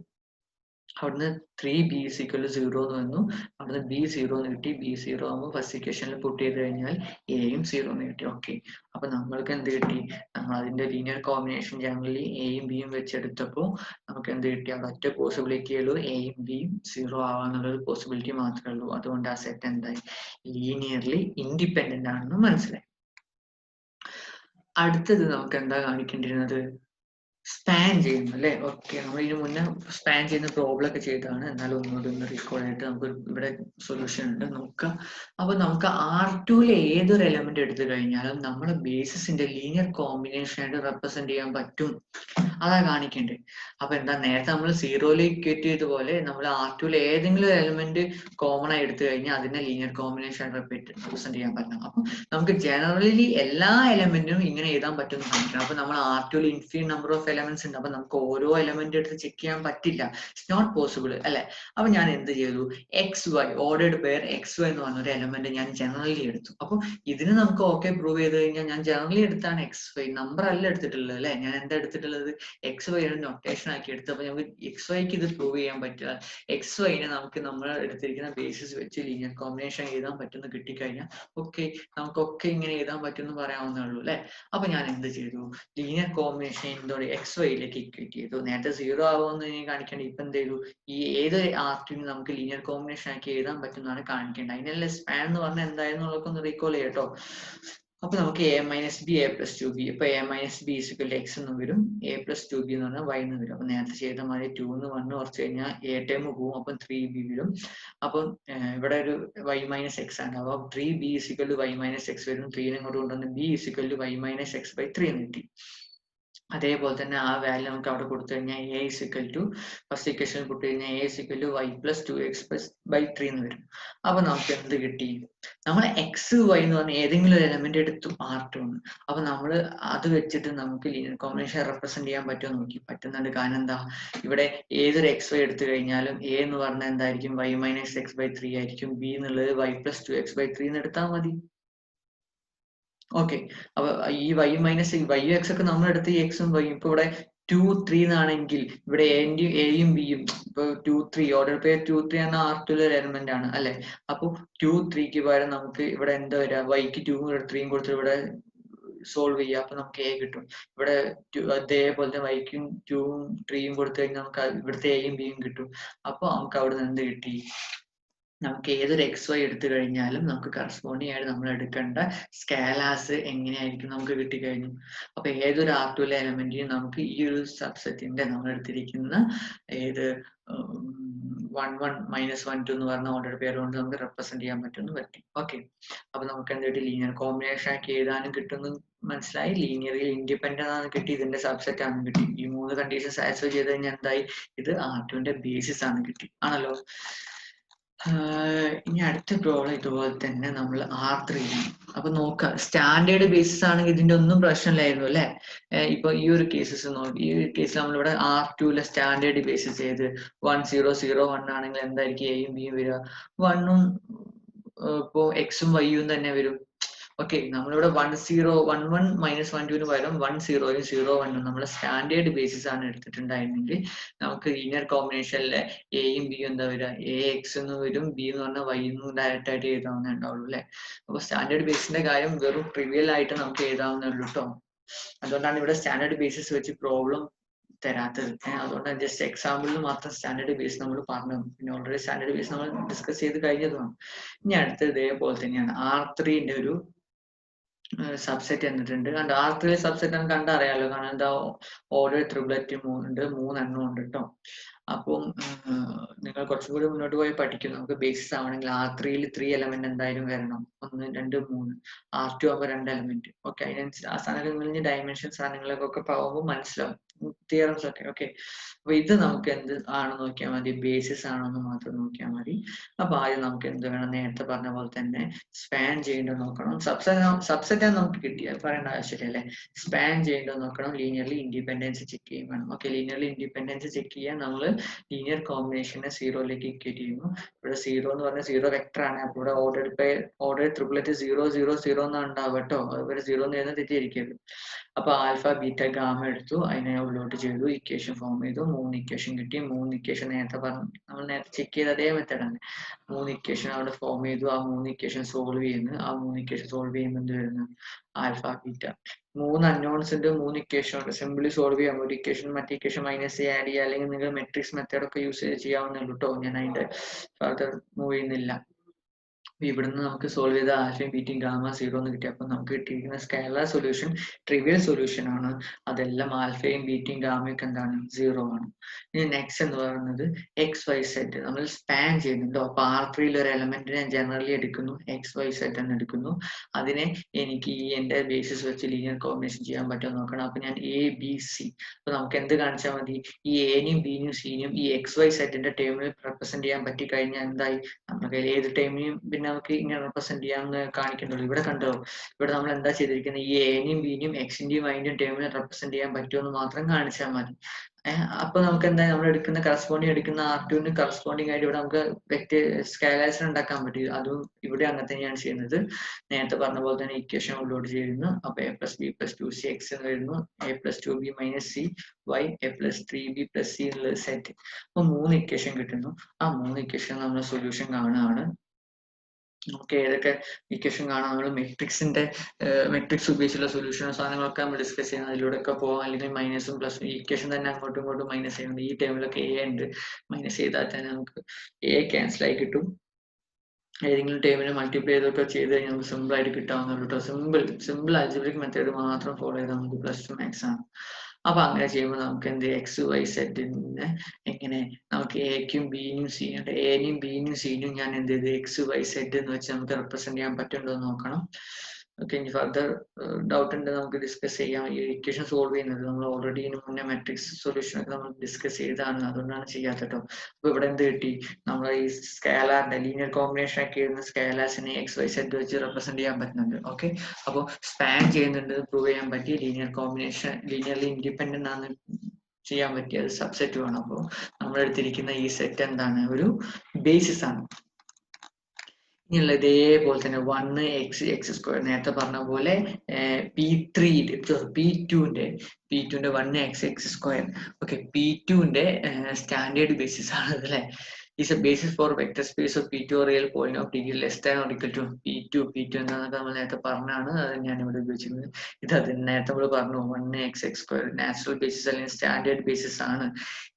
അവിടുന്ന് 3b = 0 എന്ന് വന്നു. അവിടുന്ന് b 0 എന്ന് കിട്ടി. b 0 ആകുമ്പോൾ ഫസ്റ്റ് ഇക്വേഷനിൽ പുട്ട് ചെയ്ത് കഴിഞ്ഞാൽ എയും 0 എന്ന് കിട്ടി. ഓക്കെ, അപ്പൊ നമ്മൾക്ക് എന്ത് കിട്ടി, നമ്മൾ അതിന്റെ ലീനിയർ കോമ്പിനേഷൻ ജനറലി എയും ബിയും വെച്ചെടുത്തപ്പോൾ നമുക്ക് എന്ത് കിട്ടി, അവിടെ ഒറ്റ പോസിബിലിറ്റി ഉള്ളൂ, എയും ബിയും 0 ആവാന്നുള്ളൊരു പോസിബിലിറ്റി മാത്രമേ ഉള്ളൂ. അതുകൊണ്ട് ആ സെറ്റ് എന്തായി, ലീനിയർലി ഇൻഡിപെൻഡന്റ് ആണെന്ന് മനസ്സിലായി. അടുത്തത് നമുക്ക് എന്താ കാണിക്കേണ്ടിരുന്നത്, സ്പാൻ ചെയ്യുന്നു അല്ലെ. ഓക്കെ, നമ്മൾ ഇതിനു മുന്നേ സ്പാൻ ചെയ്യുന്ന പ്രോബ്ലം ഒക്കെ ചെയ്തതാണ്, എന്നാലും ഒന്നുകൂടി ഒന്ന് റീകോൾ ആയിട്ട് നമുക്ക് ഇവിടെ സൊല്യൂഷൻ ഉണ്ട് നോക്കാം. അപ്പൊ നമുക്ക് R2 ഏതൊരു എലമെന്റ് എടുത്തു കഴിഞ്ഞാലും നമ്മുടെ ബേസിസിന്റെ ലീനിയർ കോമ്പിനേഷൻ ആയിട്ട് റെപ്രസെന്റ് ചെയ്യാൻ പറ്റും, അതാ കാണിക്കേണ്ടത്. അപ്പൊ എന്താ, നേരത്തെ നമ്മൾ സീറോയിലേക്ക് ഇക്വേറ്റ് ചെയ്തപോലെ നമ്മൾ R2 ഏതെങ്കിലും എലമെന്റ് കോമൺ ആയി എടുത്തു കഴിഞ്ഞാൽ അതിനെ ലീനിയർ കോമ്പിനേഷൻ റെപ്രസെന്റ് ചെയ്യാൻ പറ്റണം. അപ്പൊ നമുക്ക് ജനറലി എല്ലാ എലമെന്റും ഇങ്ങനെ എഴുതാൻ പറ്റുമെന്ന് കാണിക്കണം. അപ്പൊ നമ്മൾ R2 infinite number of elements ഉണ്ട്. അപ്പൊ നമുക്ക് ഓരോ എലമെന്റ് എടുത്ത് ചെക്ക് ചെയ്യാൻ പറ്റില്ല, ഇറ്റ്സ് നോട്ട് പോസിബിൾ അല്ലെ. അപ്പൊ ഞാൻ എന്ത് ചെയ്തു, XY ഓർഡേർഡ് പെയർ XY എന്ന് പറഞ്ഞ ഒരു എലമെന്റ് ഞാൻ ജനറലി എടുത്തു. അപ്പൊ ഇതിന് നമുക്ക് ഓക്കെ പ്രൂവ് ചെയ്ത് കഴിഞ്ഞാൽ ഞാൻ ജനറലി എടുത്താണ് XY, നമ്പർ അല്ല എടുത്തിട്ടുള്ളത് അല്ലെ. ഞാൻ എന്താ എടുത്തിട്ടുള്ളത്, XY നൊട്ടേഷൻ ആക്കി എടുത്തു. അപ്പൊ നമുക്ക് XYക്ക് ഇത് പ്രൂവ് ചെയ്യാൻ പറ്റില്ല. XYനെ നമുക്ക് നമ്മൾ എടുത്തിരിക്കുന്ന ബേസിസ് വെച്ച് ലീനിയർ കോമ്പിനേഷൻ എഴുതാൻ പറ്റുന്ന കിട്ടിക്കഴിഞ്ഞാൽ ഓക്കെ, നമുക്കൊക്കെ ഇങ്ങനെ എഴുതാൻ പറ്റുമെന്ന് പറയാവുന്നേ ഉള്ളൂ അല്ലെ. അപ്പൊ ഞാൻ എന്ത് ചെയ്തു, ലീനിയർ കോമ്പിനേഷൻ എന്തോടെ XYയിലേക്ക് ഇക്വേറ്റ് ചെയ്തു. നേരത്തെ 0 ആവുമെന്ന് കാണിക്കേണ്ടത്, ഇപ്പൊ എന്ത് ചെയ്തു, ഈ ഏത് R2 നമുക്ക് ലീനിയർ കോമ്പിനേഷൻ ആക്കി എഴുതാൻ പറ്റുന്നതാണ് കാണിക്കേണ്ടത്. അതിനല്ലേ സ്പാൻ എന്ന് പറഞ്ഞാൽ എന്തായെന്നുള്ളതൊക്കെ ഒന്ന് റീകോൾ ചെയ്യട്ടോ. അപ്പൊ നമുക്ക് a minus B A plus 2b, ഇപ്പൊ a മൈനസ് ബി x എന്ന് വരും, a പ്ലസ് 2b എന്ന് പറഞ്ഞാൽ y എന്ന് വരും. അപ്പൊ നേരത്തെ ചെയ്ത മാതിരി 2 എന്ന് 1 കുറച്ച് കഴിഞ്ഞാൽ a ടൈം പോവും, അപ്പം 3b വരും. അപ്പം ഇവിടെ ഒരു y മൈനസ് എക്സ് ആണ്. അപ്പൊ 3b y മൈനസ് എക്സ് വരും. 3 ഇങ്ങോട്ട് കൊണ്ടുവന്ന് b y minus x by 3 എന്ന് കിട്ടി. അതേപോലെ തന്നെ ആ വാല്യൂ നമുക്ക് അവിടെ കൊടുത്തു കഴിഞ്ഞാൽ a ഫസ്റ്റ് ഇക്വേഷൻ പുട്ട് കഴിഞ്ഞാൽ a y plus 2x by 3 എന്ന് വരും. അപ്പൊ നമുക്ക് എന്ത് കിട്ടി, നമ്മൾ എക്സ് വൈ എന്ന് പറഞ്ഞ ഏതെങ്കിലും ഒരു എലമെന്റ് എടുത്തു R2 എന്ന്. അപ്പൊ നമ്മൾ അത് വെച്ചിട്ട് നമുക്ക് ലീനിയർ കോമ്പിനേഷൻ റെപ്രസെന്റ് ചെയ്യാൻ പറ്റുമോ നോക്കി, പറ്റുന്നുണ്ട്. കാരണം എന്താ, ഇവിടെ ഏതൊരു XY എടുത്തു കഴിഞ്ഞാലും a എന്ന് പറഞ്ഞാൽ എന്തായിരിക്കും, y മൈനസ് എക്സ് ബൈ 3 ആയിരിക്കും. b എന്നുള്ളത് y പ്ലസ് 2x ബൈ 3 എന്ന് എടുത്താൽ മതി. ഓക്കെ, അപ്പൊ ഈ y മൈനസ് y എക്സ് ഒക്കെ നമ്മൾ എടുത്ത് ഈ എക്സും വൈ, ഇപ്പൊ ഇവിടെ 2, 3 എന്നാണെങ്കിൽ ഇവിടെ എയും ബിയും ഇപ്പൊ 2, 3 ഓർഡർ പെയർ 2, 3 എന്ന R2 ഒരു എലമെന്റ് ആണ് അല്ലെ. അപ്പൊ 2, 3ക്ക് പകരം നമുക്ക് ഇവിടെ എന്താ വരിക, വൈക്ക് 2 3 കൊടുത്ത് ഇവിടെ സോൾവ് ചെയ്യുക. അപ്പൊ നമുക്ക് എ കിട്ടും. ഇവിടെ അതേപോലെ തന്നെ വൈക്കും 2, 3 കൊടുത്തു കഴിഞ്ഞാൽ നമുക്ക് ഇവിടുത്തെ എയും ബിയും കിട്ടും. അപ്പൊ നമുക്ക് അവിടെ നിന്ന് എന്ത് കിട്ടി, നമുക്ക് ഏതൊരു XY എടുത്തു കഴിഞ്ഞാലും നമുക്ക് കറസ്പോണ്ടിങ് ആയിട്ട് നമ്മൾ എടുക്കേണ്ട സ്കാലാസ് എങ്ങനെയായിരിക്കും നമുക്ക് കിട്ടിക്കഴിഞ്ഞു. അപ്പൊ ഏതൊരു R2 എലമെന്റിനും നമുക്ക് ഈ ഒരു സബ്സെറ്റിന്റെ നമ്മൾ എടുത്തിരിക്കുന്ന ഏത് 1, 1, -1, 2 എന്ന് പറഞ്ഞ ഓർഡർ പെയർ കൊണ്ട് നമുക്ക് റെപ്രസെന്റ് ചെയ്യാൻ പറ്റുമെന്ന് പറ്റി. ഓക്കെ, അപ്പൊ നമുക്ക് എന്തായിട്ട് ലീനിയർ കോമ്പിനേഷൻ ആക്കി എഴുതാനും കിട്ടുന്നു മനസ്സിലായി. ലീനിയറിൽ ഇൻഡിപെൻഡന്റ് ആണ് കിട്ടി, ഇതിന്റെ സബ്സെറ്റ് ആണ് കിട്ടി. ഈ 3 കണ്ടീഷൻ സാറ്റിസ്ഫൈ ചെയ്ത് കഴിഞ്ഞാൽ എന്തായി, ഇത് R2 ബേസിസ് ആണ് കിട്ടി ആണല്ലോ. ഇനി അടുത്ത പ്രോബ്ലം ഇതുപോലെ തന്നെ നമ്മൾ R3 അപ്പൊ നോക്കാം സ്റ്റാൻഡേർഡ് ബേസിസ് ആണെങ്കിൽ ഇതിന്റെ ഒന്നും പ്രശ്നമില്ലായിരുന്നു അല്ലെ. ഇപ്പൊ ഈ ഒരു കേസസ് നോക്കി, ഈ ഒരു കേസിൽ നമ്മളിവിടെ R2ലെ സ്റ്റാൻഡേർഡ് ബേസിസ് ചെയ്ത് 1001 ആണെങ്കിൽ എന്തായിരിക്കും എയും ബിയും വരിക? 1ഉം ഇപ്പോ എക്സും വൈയും തന്നെ വരും. ഓക്കെ, നമ്മളിവിടെ 1011 മൈനസ് 12 പകരം 10യും 01ഉം നമ്മളെ സ്റ്റാൻഡേർഡ് ബേസിസ് ആണ് എടുത്തിട്ടുണ്ടായിരുന്നെങ്കിൽ നമുക്ക് ലീനിയർ കോമ്പിനേഷനിലെ എയും ബിയും എന്താ വരിക? എ എക്സ് എന്ന് വരും, ബി എന്ന് പറഞ്ഞാൽ വൈ എന്നും ഡയറക്റ്റ് ആയിട്ട് എഴുതാവുന്നേ ഉണ്ടാവുള്ളൂ അല്ലെ. അപ്പൊ സ്റ്റാൻഡേർഡ് ബേസിന്റെ കാര്യം വെറും ട്രിവിയൽ ആയിട്ട് നമുക്ക് എഴുതാവുന്നേ ഉള്ളൂ കേട്ടോ. അതുകൊണ്ടാണ് ഇവിടെ സ്റ്റാൻഡേർഡ് ബേസിസ് വെച്ച് പ്രോബ്ലം തരാത്തത്. അതുകൊണ്ടാണ് ജസ്റ്റ് എക്സാമ്പിളിൽ മാത്രം സ്റ്റാൻഡേർഡ് ബേസ് നമ്മൾ പറഞ്ഞു. പിന്നെ ഓൾറെഡി സ്റ്റാൻഡേർഡ് ബേസ് നമ്മൾ ഡിസ്കസ് ചെയ്ത് കഴിഞ്ഞതുമാണ്. ഇനി അടുത്തത് ഇതേപോലെ തന്നെയാണ് R3ന്റെ ഒരു സബ്സെറ്റ് എന്നിട്ടുണ്ട്. കണ്ടോ, R3 സബ്സെറ്റ് നമുക്ക് കണ്ടറിയാലോ. കാരണം എന്താ, ഓരോ ട്രിപ്ലറ്റ് ഉണ്ട്, 3 എണ്ണം ഉണ്ട് കേട്ടോ. അപ്പം നിങ്ങൾ കുറച്ചും കൂടി മുന്നോട്ട് പോയി പഠിക്കും. നമുക്ക് ബേസിസ് ആവണമെങ്കിൽ R3ൽ 3 എലമെന്റ് എന്തായാലും വരണം. 1 2 3. R2 ആകുമ്പോൾ 2 എലമെന്റ്. ഓക്കെ, അതിനനുസരിച്ച് ആ സാധനങ്ങളിൽ ഡയമെൻഷൻ സാധനങ്ങളൊക്കെ പോകുമ്പോൾ മനസ്സിലാവും തിയറംസ് ഒക്കെ. ഓക്കെ, അപ്പൊ ഇത് നമുക്ക് എന്ത് ആണ് നോക്കിയാൽ മതി? ബേസിസ് ആണെന്ന് മാത്രം നോക്കിയാൽ മതി. അപ്പൊ ആദ്യം നമുക്ക് എന്ത് വേണം? നേരത്തെ പറഞ്ഞ പോലെ തന്നെ സ്പാൻ ചെയ്യേണ്ടത് നോക്കണം. സബ്സെറ്റ് നമുക്ക് കിട്ടിയ പറയേണ്ട ആവശ്യമില്ല അല്ലെ. സ്പാൻ ചെയ്യേണ്ടത് നോക്കണം. ലീനിയർലി ഇൻഡിപെൻഡൻസ് ചെക്ക് ചെയ്യും വേണം. ഓക്കെ, ലീനിയർലി ഇൻഡിപെൻഡൻസ് ചെക്ക് ചെയ്യാൻ നമ്മൾ ലീനിയർ കോമ്പിനേഷനെ 0ലേക്ക് ഇക്വേറ്റ് ചെയ്യുന്നു. ഇവിടെ 0 എന്ന് പറഞ്ഞാൽ 0 വെക്ടർ ആണ്. അപ്പൊ ഇവിടെ ഓർഡർ ട്രിപ്ലറ്റ് 0 0 0 എന്നാണ് ഉണ്ടാവുക കേട്ടോ. അതുപോലെ 0 എന്ന് എഴുതുന്നത് തെറ്റിയിരിക്കരുത്. അപ്പൊ ആൽഫ ബീറ്റ ഗാമ എടുത്തു, അതിനെ ഉള്ളോട്ട് ചെയ്തു, ഇക്വേഷൻ ഫോം ചെയ്തു, 3 ഇക്വേഷൻ കിട്ടി. 3 ഇക്വേഷൻ നേരത്തെ പറഞ്ഞു, നമ്മൾ നേരത്തെ ചെക്ക് ചെയ്ത അതേ മെത്തേഡ് ആണ്. 3 ഇക്വേഷൻ അവിടെ ഫോം ചെയ്തു, ആ 3 ഇക്വേഷൻ സോൾവ് ചെയ്യുന്നു. ആ 3 ഇക്വേഷൻ സോൾവ് ചെയ്യുമ്പോൾ എന്ത് വരുന്നു? Alpha beta. 3 അൺനോൺസ് ഉണ്ട്, 3 ഇക്വേഷൻ ഉണ്ട്. സിംപിളി സോൾവ് ചെയ്യാം. ഒരു ഇക്വേഷൻ മറ്റേ ഇക്വേഷൻ മൈനസ് ആഡ് ചെയ്യുക, അല്ലെങ്കിൽ നിങ്ങൾ മെട്രിക്സ് മെത്തേഡ് ഒക്കെ യൂസ് ചെയ്യാവുന്നുള്ളൂ കേട്ടോ. ഞാൻ അതിന്റെ ഫർദർ മൂവ് ചെയ്യുന്നില്ല. ഇവിടുന്ന് നമുക്ക് സോൾവ് ചെയ്ത ആൽഫയും ബീറ്റയും ഗാമ 0 എന്ന് കിട്ടി. അപ്പൊ നമുക്ക് കിട്ടിയിരിക്കുന്ന സ്കേലാർ സൊല്യൂഷൻ ട്രിവിയൽ സൊല്യൂഷൻ ആണ്. അതെല്ലാം ആൽഫയും ബീറ്റയും ഗാമയും ഒക്കെ എന്താണ്? 0 ആണ്. ഇനി നെക്സ്റ്റ് എന്ന് പറയുന്നത് എക്സ് വൈ സെറ്റ് നമ്മൾ സ്പാൻ ചെയ്യുന്നുണ്ടോ. അപ്പൊ R3ൽ ഒരു എലമെന്റിനെ ജനറലി എടുക്കുന്നു, എക്സ് വൈ സെറ്റ് എന്ന് എടുക്കുന്നു. അതിനെ എനിക്ക് ഈ എന്റെ ബേസിസ് വെച്ച് ലീനിയർ കോമ്പിനേഷൻ ചെയ്യാൻ പറ്റുമോ നോക്കണം. അപ്പൊ ഞാൻ എ ബി സി, അപ്പൊ നമുക്ക് എന്ത് കാണിച്ചാൽ മതി? ഈ എനും ബിനും സിനും ഈ എക്സ് വൈ സെറ്റിന്റെ ടേമിൽ റെപ്രസെന്റ് ചെയ്യാൻ പറ്റി കഴിഞ്ഞാൽ എന്തായി? നമ്മുടെ കയ്യിൽ ഏത് ടൈമിനും പിന്നെ നമുക്ക് ഇങ്ങനെ റെപ്രസെന്റ് ചെയ്യാമെന്ന് കാണിക്കുന്നുള്ളൂ. ഇവിടെ കണ്ടോ, ഇവിടെ നമ്മൾ എന്താ ചെയ്തിരിക്കുന്നത്? ഈ എനെയും ബിനെയും എക്സിന്റെയും വൈന്റെയും ടേമിനെ റെപ്രസെന്റ് ചെയ്യാൻ പറ്റുമെന്ന് മാത്രം കാണിച്ചാൽ മതി. അപ്പൊ നമുക്ക് എന്താ, നമ്മൾ എടുക്കുന്ന എടുക്കുന്ന R2ന് കറസ്പോണ്ടിങ് ആയിട്ട് ഇവിടെ നമുക്ക് സ്കേലേഴ്സ് ഉണ്ടാക്കാൻ പറ്റും. അതും ഇവിടെ അങ്ങനെ തന്നെയാണ് ചെയ്യുന്നത്. നേരത്തെ പറഞ്ഞ പോലെ തന്നെ ഇക്വേഷൻ ഉള്ളോട് ചെയ്യുന്നു. അപ്പൊ a plus B plus 2c x എന്ന് വരുന്നു. a plus 2b minus C y a plus 3b plus C എന്നുള്ള സെറ്റ്. അപ്പൊ 3 ഇക്വേഷൻ കിട്ടുന്നു. ആ 3 ഇക്വേഷൻ നമ്മൾ സൊല്യൂഷൻ കാണുകയാണ്. നമുക്ക് ഏതൊക്കെ ഇക്വേഷൻ കാണാം? നമ്മൾ മെട്രിക്സ് ഉപയോഗിച്ചുള്ള സൊല്യൂഷൻ സാധനങ്ങളൊക്കെ നമ്മൾ ഡിസ്കസ് ചെയ്യുന്നത്. അതിലൂടെയൊക്കെ പോകാം. അല്ലെങ്കിൽ മൈനസും പ്ലസും ഇക്വേഷൻ തന്നെ അങ്ങോട്ടും ഇങ്ങോട്ടും മൈനസ് ചെയ്യുന്നത്. ഈ ടൈമിലൊക്കെ എ ഉണ്ട്, മൈനസ് ചെയ്താൽ തന്നെ നമുക്ക് എ ക്യാൻസൽ ആയി കിട്ടും. ഏതെങ്കിലും ടൈമിന് മൾട്ടിപ്ലൈ ചെയ്തൊക്കെ ചെയ്ത് കഴിഞ്ഞാൽ നമുക്ക് സിമ്പിൾ ആയിട്ട് കിട്ടാവുന്നുള്ളൂ കേട്ടോ. സിമ്പിൾ അൽജിബ്രിക് മെത്തേഡ് മാത്രം ഫോളോ ചെയ്താൽ നമുക്ക് +2 മാത്സ് ആണ്. അപ്പൊ അങ്ങനെ ചെയ്യുമ്പോൾ നമുക്ക് എന്ത് എക്സ് വൈ സെറ്റിന് എങ്ങനെ നമുക്ക് എക്കും ബിനും സിനും എനും ബിനും സിനും ഞാൻ എന്ത് ചെയ്ത് എക്സ് വൈ സെറ്റ് എന്ന് വെച്ച് നമുക്ക് റെപ്രസെന്റ് ചെയ്യാൻ പറ്റുന്നുണ്ടോ എന്ന് നോക്കണം. ഓക്കെ, ഇനി ഫർദർ ഡൗട്ട് ഉണ്ട് നമുക്ക് ഡിസ്കസ് ചെയ്യാം. ഈ ഇക്വേഷൻ സോൾവ് ചെയ്യുന്നത് നമ്മൾ ഓൾറെഡി ഇതിന് മുന്നേ മെട്രിക്സ് സൊല്യൂഷൻ ഒക്കെ നമ്മൾ ഡിസ്കസ് ചെയ്താണ്, അതുകൊണ്ടാണ് ചെയ്യാത്തത് കേട്ടോ. അപ്പൊ ഇവിടെ എന്ത് കിട്ടി? നമ്മൾ ഈ സ്കേലാറിന്റെ ലീനിയർ കോമ്പിനേഷൻ ഒക്കെ ചെയ്യുന്ന സ്കേലാസിനെ എക്സ് വൈ സെറ്റ് വെച്ച് റെപ്രസെന്റ് ചെയ്യാൻ പറ്റുന്നുണ്ട്. ഓക്കെ, അപ്പോൾ സ്പാൻ ചെയ്യുന്നുണ്ട് പ്രൂവ് ചെയ്യാൻ പറ്റി. ലീനിയർ കോമ്പിനേഷൻ ലീനിയർലി ഇൻഡിപെൻഡന്റ് ആണ് ചെയ്യാൻ പറ്റിയത് സബ്സെറ്റ് വേണം. അപ്പോൾ നമ്മൾ എടുത്തിരിക്കുന്ന ഈ സെറ്റ് എന്താണ്? ഒരു ബേസിസ് ആണ്. ഇനിയുള്ള ഇതേപോലെ തന്നെ 1x² നേരത്തെ പറഞ്ഞ പോലെ P2ന്റെ 1x². ഓക്കെ, P2ന്റെ സ്റ്റാൻഡേർഡ് ബേസിസ് ആണ് അല്ലേ. is a basis for vector space of P2 or real point of degree less than or equal to P2 എന്താണെന്നൊക്കെ നമ്മൾ നേരത്തെ പറഞ്ഞാണ്. അത് ഞാൻ ഇവിടെ ഉപയോഗിച്ചിരുന്നത്. ഇത് അത് നേരത്തെ നമ്മൾ പറഞ്ഞു 1x² നാച്ചുറൽ ബേസിസ് അല്ലെങ്കിൽ സ്റ്റാൻഡേർഡ് ബേസിസ് ആണ്.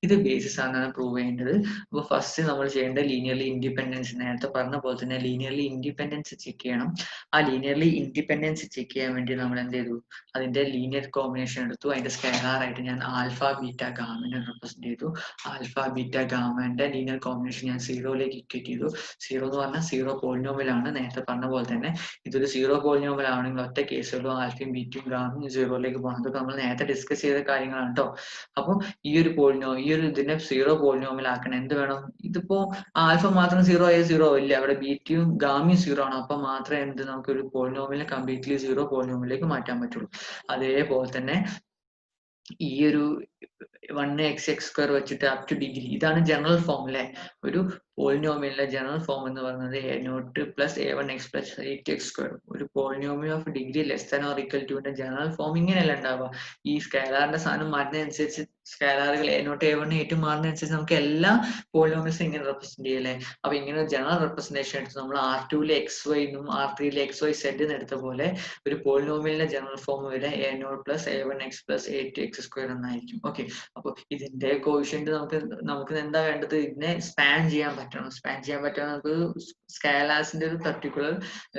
ഇത് ബേസിസ് ആണെന്നാണ് പ്രൂവ് ചെയ്യേണ്ടത്. അപ്പോൾ ഫസ്റ്റ് നമ്മൾ ചെയ്യേണ്ട ലീനിയർലി ഇൻഡിപെൻഡൻസ്, നേരത്തെ പറഞ്ഞ പോലെ തന്നെ ലീനിയർലി ഇൻഡിപെൻഡൻസ് ചെക്ക് ചെയ്യണം. ആ ലീനിയർലി ഇൻഡിപെൻഡൻസ് ചെക്ക് ചെയ്യാൻ വേണ്ടി നമ്മൾ എന്ത് ചെയ്തു? അതിന്റെ ലീനിയർ കോമ്പിനേഷൻ എടുത്തു. അതിന്റെ സ്കേലാർ ആയിട്ട് ഞാൻ ആൽഫ ബീറ്റ ഗാമനെ റെപ്രസെന്റ് ചെയ്തു. ആൽഫ ബീറ്റ ഗാമന്റെ ലീനിയർ കോമ്പിനേഷൻ കോമ്പിനേഷൻ ഞാൻ സീറോയിലേക്ക് ഇക്വേറ്റ് ചെയ്തു. സീറോ എന്ന് പറഞ്ഞാൽ സീറോ പോളിനോമിയൽ ആണ്. നേരത്തെ പറഞ്ഞ പോലെ തന്നെ ഇതൊരു സീറോ പോളിനോമിയൽ ആണെങ്കിൽ ഒറ്റ കേസുകളും ആൽഫയും ബീറ്റയും ഗാമയും സീറോയിലേക്ക് പോകണം. അതൊക്കെ നമ്മൾ നേരത്തെ ഡിസ്കസ് ചെയ്ത കാര്യങ്ങളാണ് കേട്ടോ. അപ്പോൾ ഈ ഒരു ഇതിനെ സീറോ പോളിനോമിയൽ ആക്കണം. എന്ത് വേണം? ഇതിപ്പോ ആൽഫ മാത്രം സീറോ ആയ സീറോ ഇല്ല, അവിടെ ബീറ്റയും ഗാമയും സീറോ ആണ്. അപ്പൊ മാത്രമേ നമുക്ക് ഒരു പോളിനോമിയലിനെ കംപ്ലീറ്റ്ലി സീറോ പോളിനോമിയലിലേക്ക് മാറ്റാൻ പറ്റുള്ളൂ. അതേപോലെ തന്നെ ഈ ഒരു 1x(x²) വെച്ചിട്ട് അപ് ടു ഡിഗ്രി, ഇതാണ് ജനറൽ ഫോം അല്ലെ. ഒരു പോളിനോമിയലിന്റെ ജനറൽ ഫോം എന്ന് പറയുന്നത് a0 + a1x + 8x². ഒരു polynomial of degree less than or equal to general form ഇങ്ങനെയല്ല ഉണ്ടാവുക. ഈ സ്കേലാറിന്റെ സാധനം മാറ്റുന്നതനുസരിച്ച് സ്കേലാറുകൾ a0 a1 a2 മാറുന്നതനുസരിച്ച് നമുക്ക് എല്ലാ പോളിനോമിയൽസും ഇങ്ങനെ റെപ്രസെന്റ് ചെയ്യല്ലേ. അപ്പൊ ഇങ്ങനെ ജനറൽ റെപ്രസെന്റേഷൻ എടുത്ത് നമ്മൾ R2-ലെ xy എന്നും R3-ലെ xyz എന്ന് എടുത്ത പോലെ ഒരു പോളിനോമിയലിന്റെ ജനറൽ ഫോം വരെ a0 + a1x + 8x² എന്നായിരിക്കും. ഓക്കെ, അപ്പൊ ഇതിന്റെ കോഷ്യന്റ് നമുക്ക് എന്താ വേണ്ടത്? ഇതിനെ സ്പാൻ ചെയ്യാൻ പറ്റണം. സ്പാൻ ചെയ്യാൻ പറ്റണം നമുക്ക് സ്കേലാസിന്റെ ഒരു പർട്ടിക്കുലർ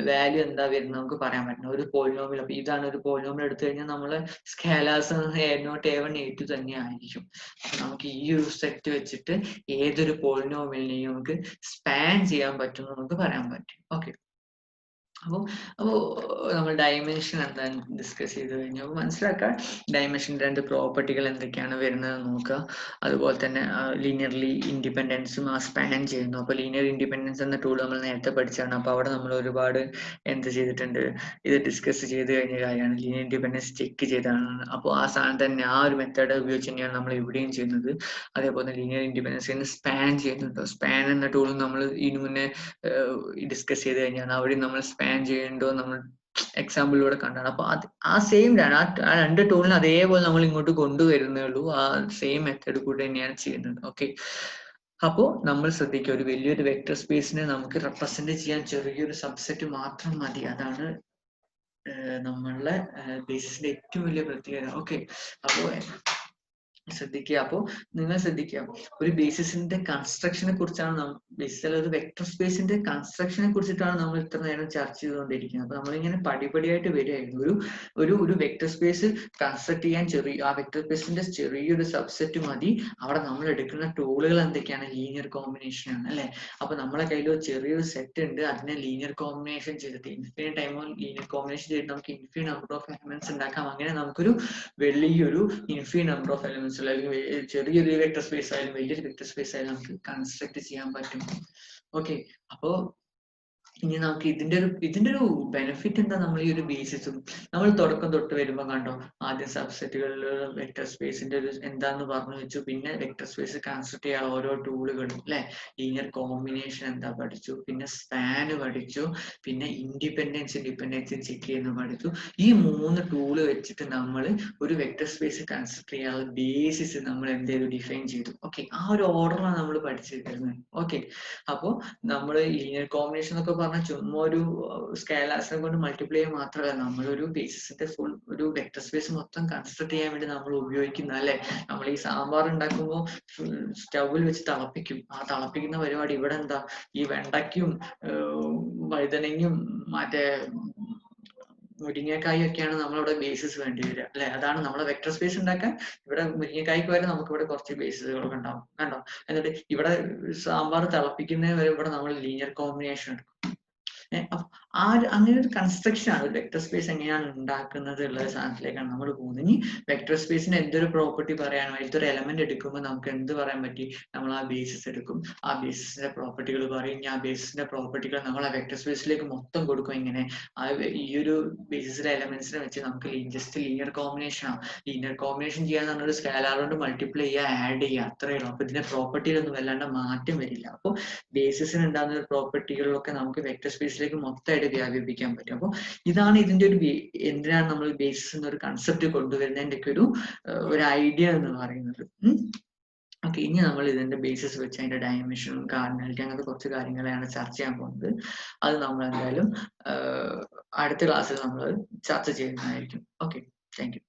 വാല്യൂ എന്താ വരുന്നത് നമുക്ക് പറയാൻ പറ്റണം. ഒരു പോളിനോമിയൽ, അപ്പൊ ഇതാണ് ഒരു പോളിനോമിയൽ എടുത്തു കഴിഞ്ഞാൽ നമ്മള് സ്കേലാസ് a0 a1 a2 തന്നെ ആയിരിക്കും. അപ്പൊ നമുക്ക് ഈ ഒരു സെറ്റ് വെച്ചിട്ട് ഏതൊരു പോളിനോമിയലിനെയും നമുക്ക് സ്പാൻ ചെയ്യാൻ പറ്റും നമുക്ക് പറയാൻ പറ്റും. ഓക്കെ, അപ്പോൾ നമ്മൾ ഡയമെൻഷൻ എന്തായാലും ഡിസ്കസ് ചെയ്ത് കഴിഞ്ഞു. അപ്പോൾ മനസ്സിലാക്കുക ഡയമെൻഷൻ്റെ രണ്ട് പ്രോപ്പർട്ടികൾ എന്തൊക്കെയാണ് വരുന്നത് നോക്കുക. അതുപോലെ തന്നെ ലീനിയർലി ഇൻഡിപെൻഡൻസും സ്പാൻ ചെയ്യുന്നു. അപ്പോൾ ലീനിയർ ഇൻഡിപെൻഡൻസ് എന്ന ടൂൾ നമ്മൾ നേരത്തെ പഠിച്ചാണ്. അപ്പോൾ അവിടെ നമ്മൾ ഒരുപാട് എന്ത് ചെയ്തിട്ടുണ്ട്, ഇത് ഡിസ്കസ് ചെയ്ത് കഴിഞ്ഞ കാര്യമാണ്. ലീനിയർ ഇൻഡിപെൻഡൻസ് ചെക്ക് ചെയ്താണ്. അപ്പോൾ ആ സാധനം തന്നെ ആ ഒരു മെത്തേഡ് ഉപയോഗിച്ച് തന്നെയാണ് നമ്മൾ ഇവിടെയും ചെയ്യുന്നത്. അതേപോലെ ലീനിയർ ഇൻഡിപെൻഡൻസ് സ്പാൻ ചെയ്യുന്നുണ്ടോ, സ്പാൻ എന്ന ടൂൾ നമ്മൾ ഇതിനു മുന്നേ ഡിസ്കസ് ചെയ്ത് കഴിഞ്ഞാണ്. അവിടെ നമ്മൾ സ്പാൻ ചെയ്യേണ്ടോ നമ്മൾ എക്സാമ്പിളിലൂടെ കണ്ടാണ്. അപ്പൊ ആ സെയിം ആ രണ്ട് ടൂളിന് അതേപോലെ നമ്മൾ ഇങ്ങോട്ട് കൊണ്ടുവരുന്നേ ഉള്ളൂ. ആ സെയിം മെത്തേഡ് കൂടെ തന്നെയാണ് ചെയ്യുന്നത്. ഓക്കെ, അപ്പോ നമ്മൾ ശ്രദ്ധിക്കുക, ഒരു വലിയൊരു വെക്ടർ സ്പേസിനെ നമുക്ക് റെപ്രസെന്റ് ചെയ്യാൻ ചെറിയൊരു സബ്സെറ്റ് മാത്രം മതി. അതാണ് നമ്മളുടെ ബേസിസിന്റെ ഏറ്റവും വലിയ പ്രത്യേകത. ഓക്കെ, അപ്പോ ശ്രദ്ധിക്കുക. അപ്പോൾ നിങ്ങൾ ശ്രദ്ധിക്കുക, ഒരു ബേസിസിന്റെ കൺസ്ട്രക്ഷനെ കുറിച്ചാണ് ബേസിസിൽ ഒരു വെക്ടർ സ്പേസിന്റെ കൺസ്ട്രക്ഷനെ കുറിച്ചിട്ടാണ് നമ്മൾ ഇത്ര നേരം ചർച്ച ചെയ്തുകൊണ്ടിരിക്കുന്നത്. അപ്പൊ നമ്മളിങ്ങനെ പടിപടിയായിട്ട് വരികയായിരുന്നു. ഒരു വെക്ടർ സ്പേസ് കൺസ്ട്രക്ട് ചെയ്യാൻ ആ വെക്ടർ സ്പേസിന്റെ ചെറിയൊരു സബ്സെറ്റ് മതി. അവിടെ നമ്മൾ എടുക്കുന്ന ടൂളുകൾ എന്തൊക്കെയാണ്? ലീനിയർ കോമ്പിനേഷൻ ആണ് അല്ലെ. അപ്പൊ നമ്മളെ കയ്യിൽ ഒരു ചെറിയൊരു സെറ്റ് ഉണ്ട്, അതിനെ ലീനിയർ കോമ്പിനേഷൻ ചെയ്തിട്ട് ഇൻഫിനിറ്റ് ടൈം ലീനിയർ കോമ്പിനേഷൻ ചെയ്തിട്ട് നമുക്ക് ഇൻഫിനിറ്റ് നമ്പർ ഓഫ് എലമെന്റ്സ് ഉണ്ടാക്കാം. അങ്ങനെ നമുക്കൊരു വലിയൊരു ഇൻഫിനിറ്റ് നമ്പർ ഓഫ് എലമെന്റ്സ് അല്ലെങ്കിൽ ചെറിയൊരു വെക്ടർ സ്പേസ് ആയാലും വലിയൊരു വെക്ടർ സ്പേസ് ആയാലും നമുക്ക് കൺസ്ട്രക്ട് ചെയ്യാൻ പറ്റും. ഓക്കെ, അപ്പോ ഇനി നമുക്ക് ഇതിന്റെ ഒരു ബെനിഫിറ്റ് എന്താ? നമ്മൾ ഈ ഒരു ബേസിസും നമ്മൾ തുടക്കം തൊട്ട് വരുമ്പോൾ കണ്ടോ, ആദ്യം സബ്സെറ്റുകളിൽ വെക്ടർ സ്പേസിന്റെ ഒരു എന്താന്ന് പറഞ്ഞു വെച്ചു. പിന്നെ വെക്ടർ സ്പേസ് കൺസ്ട്രക്ട് ചെയ്യാൻ ഓരോ ടൂളുകളും അല്ലെ. ലീനിയർ കോമ്പിനേഷൻ എന്താ പഠിച്ചു, പിന്നെ സ്പാന് പഠിച്ചു, പിന്നെ ഇൻഡിപെൻഡൻസ് ഡിപെൻഡൻസി ചെക്ക് ചെയ്യുന്ന പഠിച്ചു. ഈ 3 ടൂള് വെച്ചിട്ട് നമ്മൾ ഒരു വെക്ടർ സ്പേസ് കൺസ്ട്രക്ട് ചെയ്യാനുള്ള ബേസിസ് നമ്മൾ എന്തെങ്കിലും ഡിഫൈൻ ചെയ്തു. ഓക്കെ, ആ ഒരു ഓർഡറാണ് നമ്മൾ പഠിച്ചിരിക്കുന്നത്. ഓക്കെ, അപ്പോൾ നമ്മൾ ലീനിയർ കോമ്പിനേഷൻ എന്നൊക്കെ പറഞ്ഞാൽ ചുമ്മാ ഒരു സ്കേലാസിനെ കൊണ്ട് മൾട്ടിപ്ലൈ ചെയ്യാൻ മാത്രമല്ല, നമ്മളൊരു ബേസിസിന്റെ ഫുൾ ഒരു വെക്ടർ സ്പേസ് മൊത്തം കൺസ്ട്രക്ട് ചെയ്യാൻ വേണ്ടി നമ്മൾ ഉപയോഗിക്കുന്ന അല്ലെ. നമ്മൾ ഈ സാമ്പാർ ഉണ്ടാക്കുമ്പോൾ സ്റ്റൗവിൽ വെച്ച് തിളപ്പിക്കും. ആ തിളപ്പിക്കുന്ന പരിപാടി ഇവിടെ എന്താ, ഈ വെണ്ടയ്ക്കും വഴുതനങ്ങയും മറ്റേ മുരിങ്ങക്കായും ഒക്കെയാണ് നമ്മളിവിടെ ബേസിസ് വേണ്ടി വരിക അല്ലെ. അതാണ് നമ്മളെ വെക്ടർ സ്പേസ് ഉണ്ടാക്കാൻ. ഇവിടെ മുരിങ്ങക്കായ്ക്ക് വരെ നമുക്ക് ഇവിടെ കുറച്ച് ബേസിസുകളൊക്കെ ഉണ്ടാവും കണ്ടോ. എന്നിട്ട് ഇവിടെ സാമ്പാർ തിളപ്പിക്കുന്നതിന് വരെ ഇവിടെ നമ്മൾ ലീനിയർ കോമ്പിനേഷൻ എടുക്കും. അങ്ങനെ ഒരു കൺസ്ട്രക്ഷൻ ആണ് വെക്ടർ സ്പേസ് എങ്ങനെയാണ് ഉണ്ടാക്കുന്നത് ഉള്ള സാധനത്തിലേക്കാണ് നമ്മൾ പോകുന്നത്. ഇനി വെക്ടർ സ്പേസിന് എന്തൊരു പ്രോപ്പർട്ടി പറയാനോ അതിലൊരു എലമെന്റ് എടുക്കുമ്പോൾ നമുക്ക് എന്ത് പറയാൻ പറ്റി, നമ്മൾ ആ ബേസിസ് എടുക്കും, ആ ബേസിസിന്റെ പ്രോപ്പർട്ടികൾ പറയും. ഇനി ആ ബേസിസിന്റെ പ്രോപ്പർട്ടികൾ നമ്മൾ ആ വെക്ടർ സ്പേസിലേക്ക് മൊത്തം കൊടുക്കും. ഇങ്ങനെ ഈ ഒരു ബേസിസിലെ എലമെന്റ്സിനെ വെച്ച് നമുക്ക് ജസ്റ്റ് ലീനിയർ കോമ്പിനേഷൻ ആണ്. ലീനിയർ കോമ്പിനേഷൻ ചെയ്യാന്ന് പറഞ്ഞ ഒരു സ്കേലാർ കൊണ്ട് മൾട്ടിപ്ലൈ ചെയ്യുക, ആഡ് ചെയ്യുക, അത്രയേ ഉള്ളൂ. അപ്പൊ ഇതിന്റെ പ്രോപ്പർട്ടിയിലൊന്നും വല്ലാണ്ട് മാറ്റം വരില്ല. അപ്പോൾ ബേസിസിന് ഉണ്ടാകുന്ന പ്രോപ്പർട്ടികളിലൊക്കെ നമുക്ക് വെക്ടർ സ്പേസിലേക്ക് മൊത്തമായിട്ട് വ്യാപിപ്പിക്കാൻ പറ്റും. അപ്പോൾ ഇതാണ് ഇതിന്റെ ഒരു എന്തിനാണ് നമ്മൾ ബേസിസ് എന്നൊരു കൺസെപ്റ്റ് കൊണ്ടുവരുന്നതിന്റെ ഒക്കെ ഒരു ഐഡിയ എന്ന് പറയുന്നത്. ഓക്കെ, ഇനി നമ്മൾ ഇതിന്റെ ബേസിസ് വെച്ച് അതിന്റെ ഡയമെൻഷനും കാർഡിനാലിറ്റി അങ്ങനത്തെ കുറച്ച് കാര്യങ്ങളെയാണ് ചർച്ച ചെയ്യാൻ പോകുന്നത്. അത് നമ്മൾ എന്തായാലും അടുത്ത ക്ലാസ്സിൽ നമ്മൾ ചർച്ച ചെയ്യുന്നതായിരിക്കും. Okay, thank you.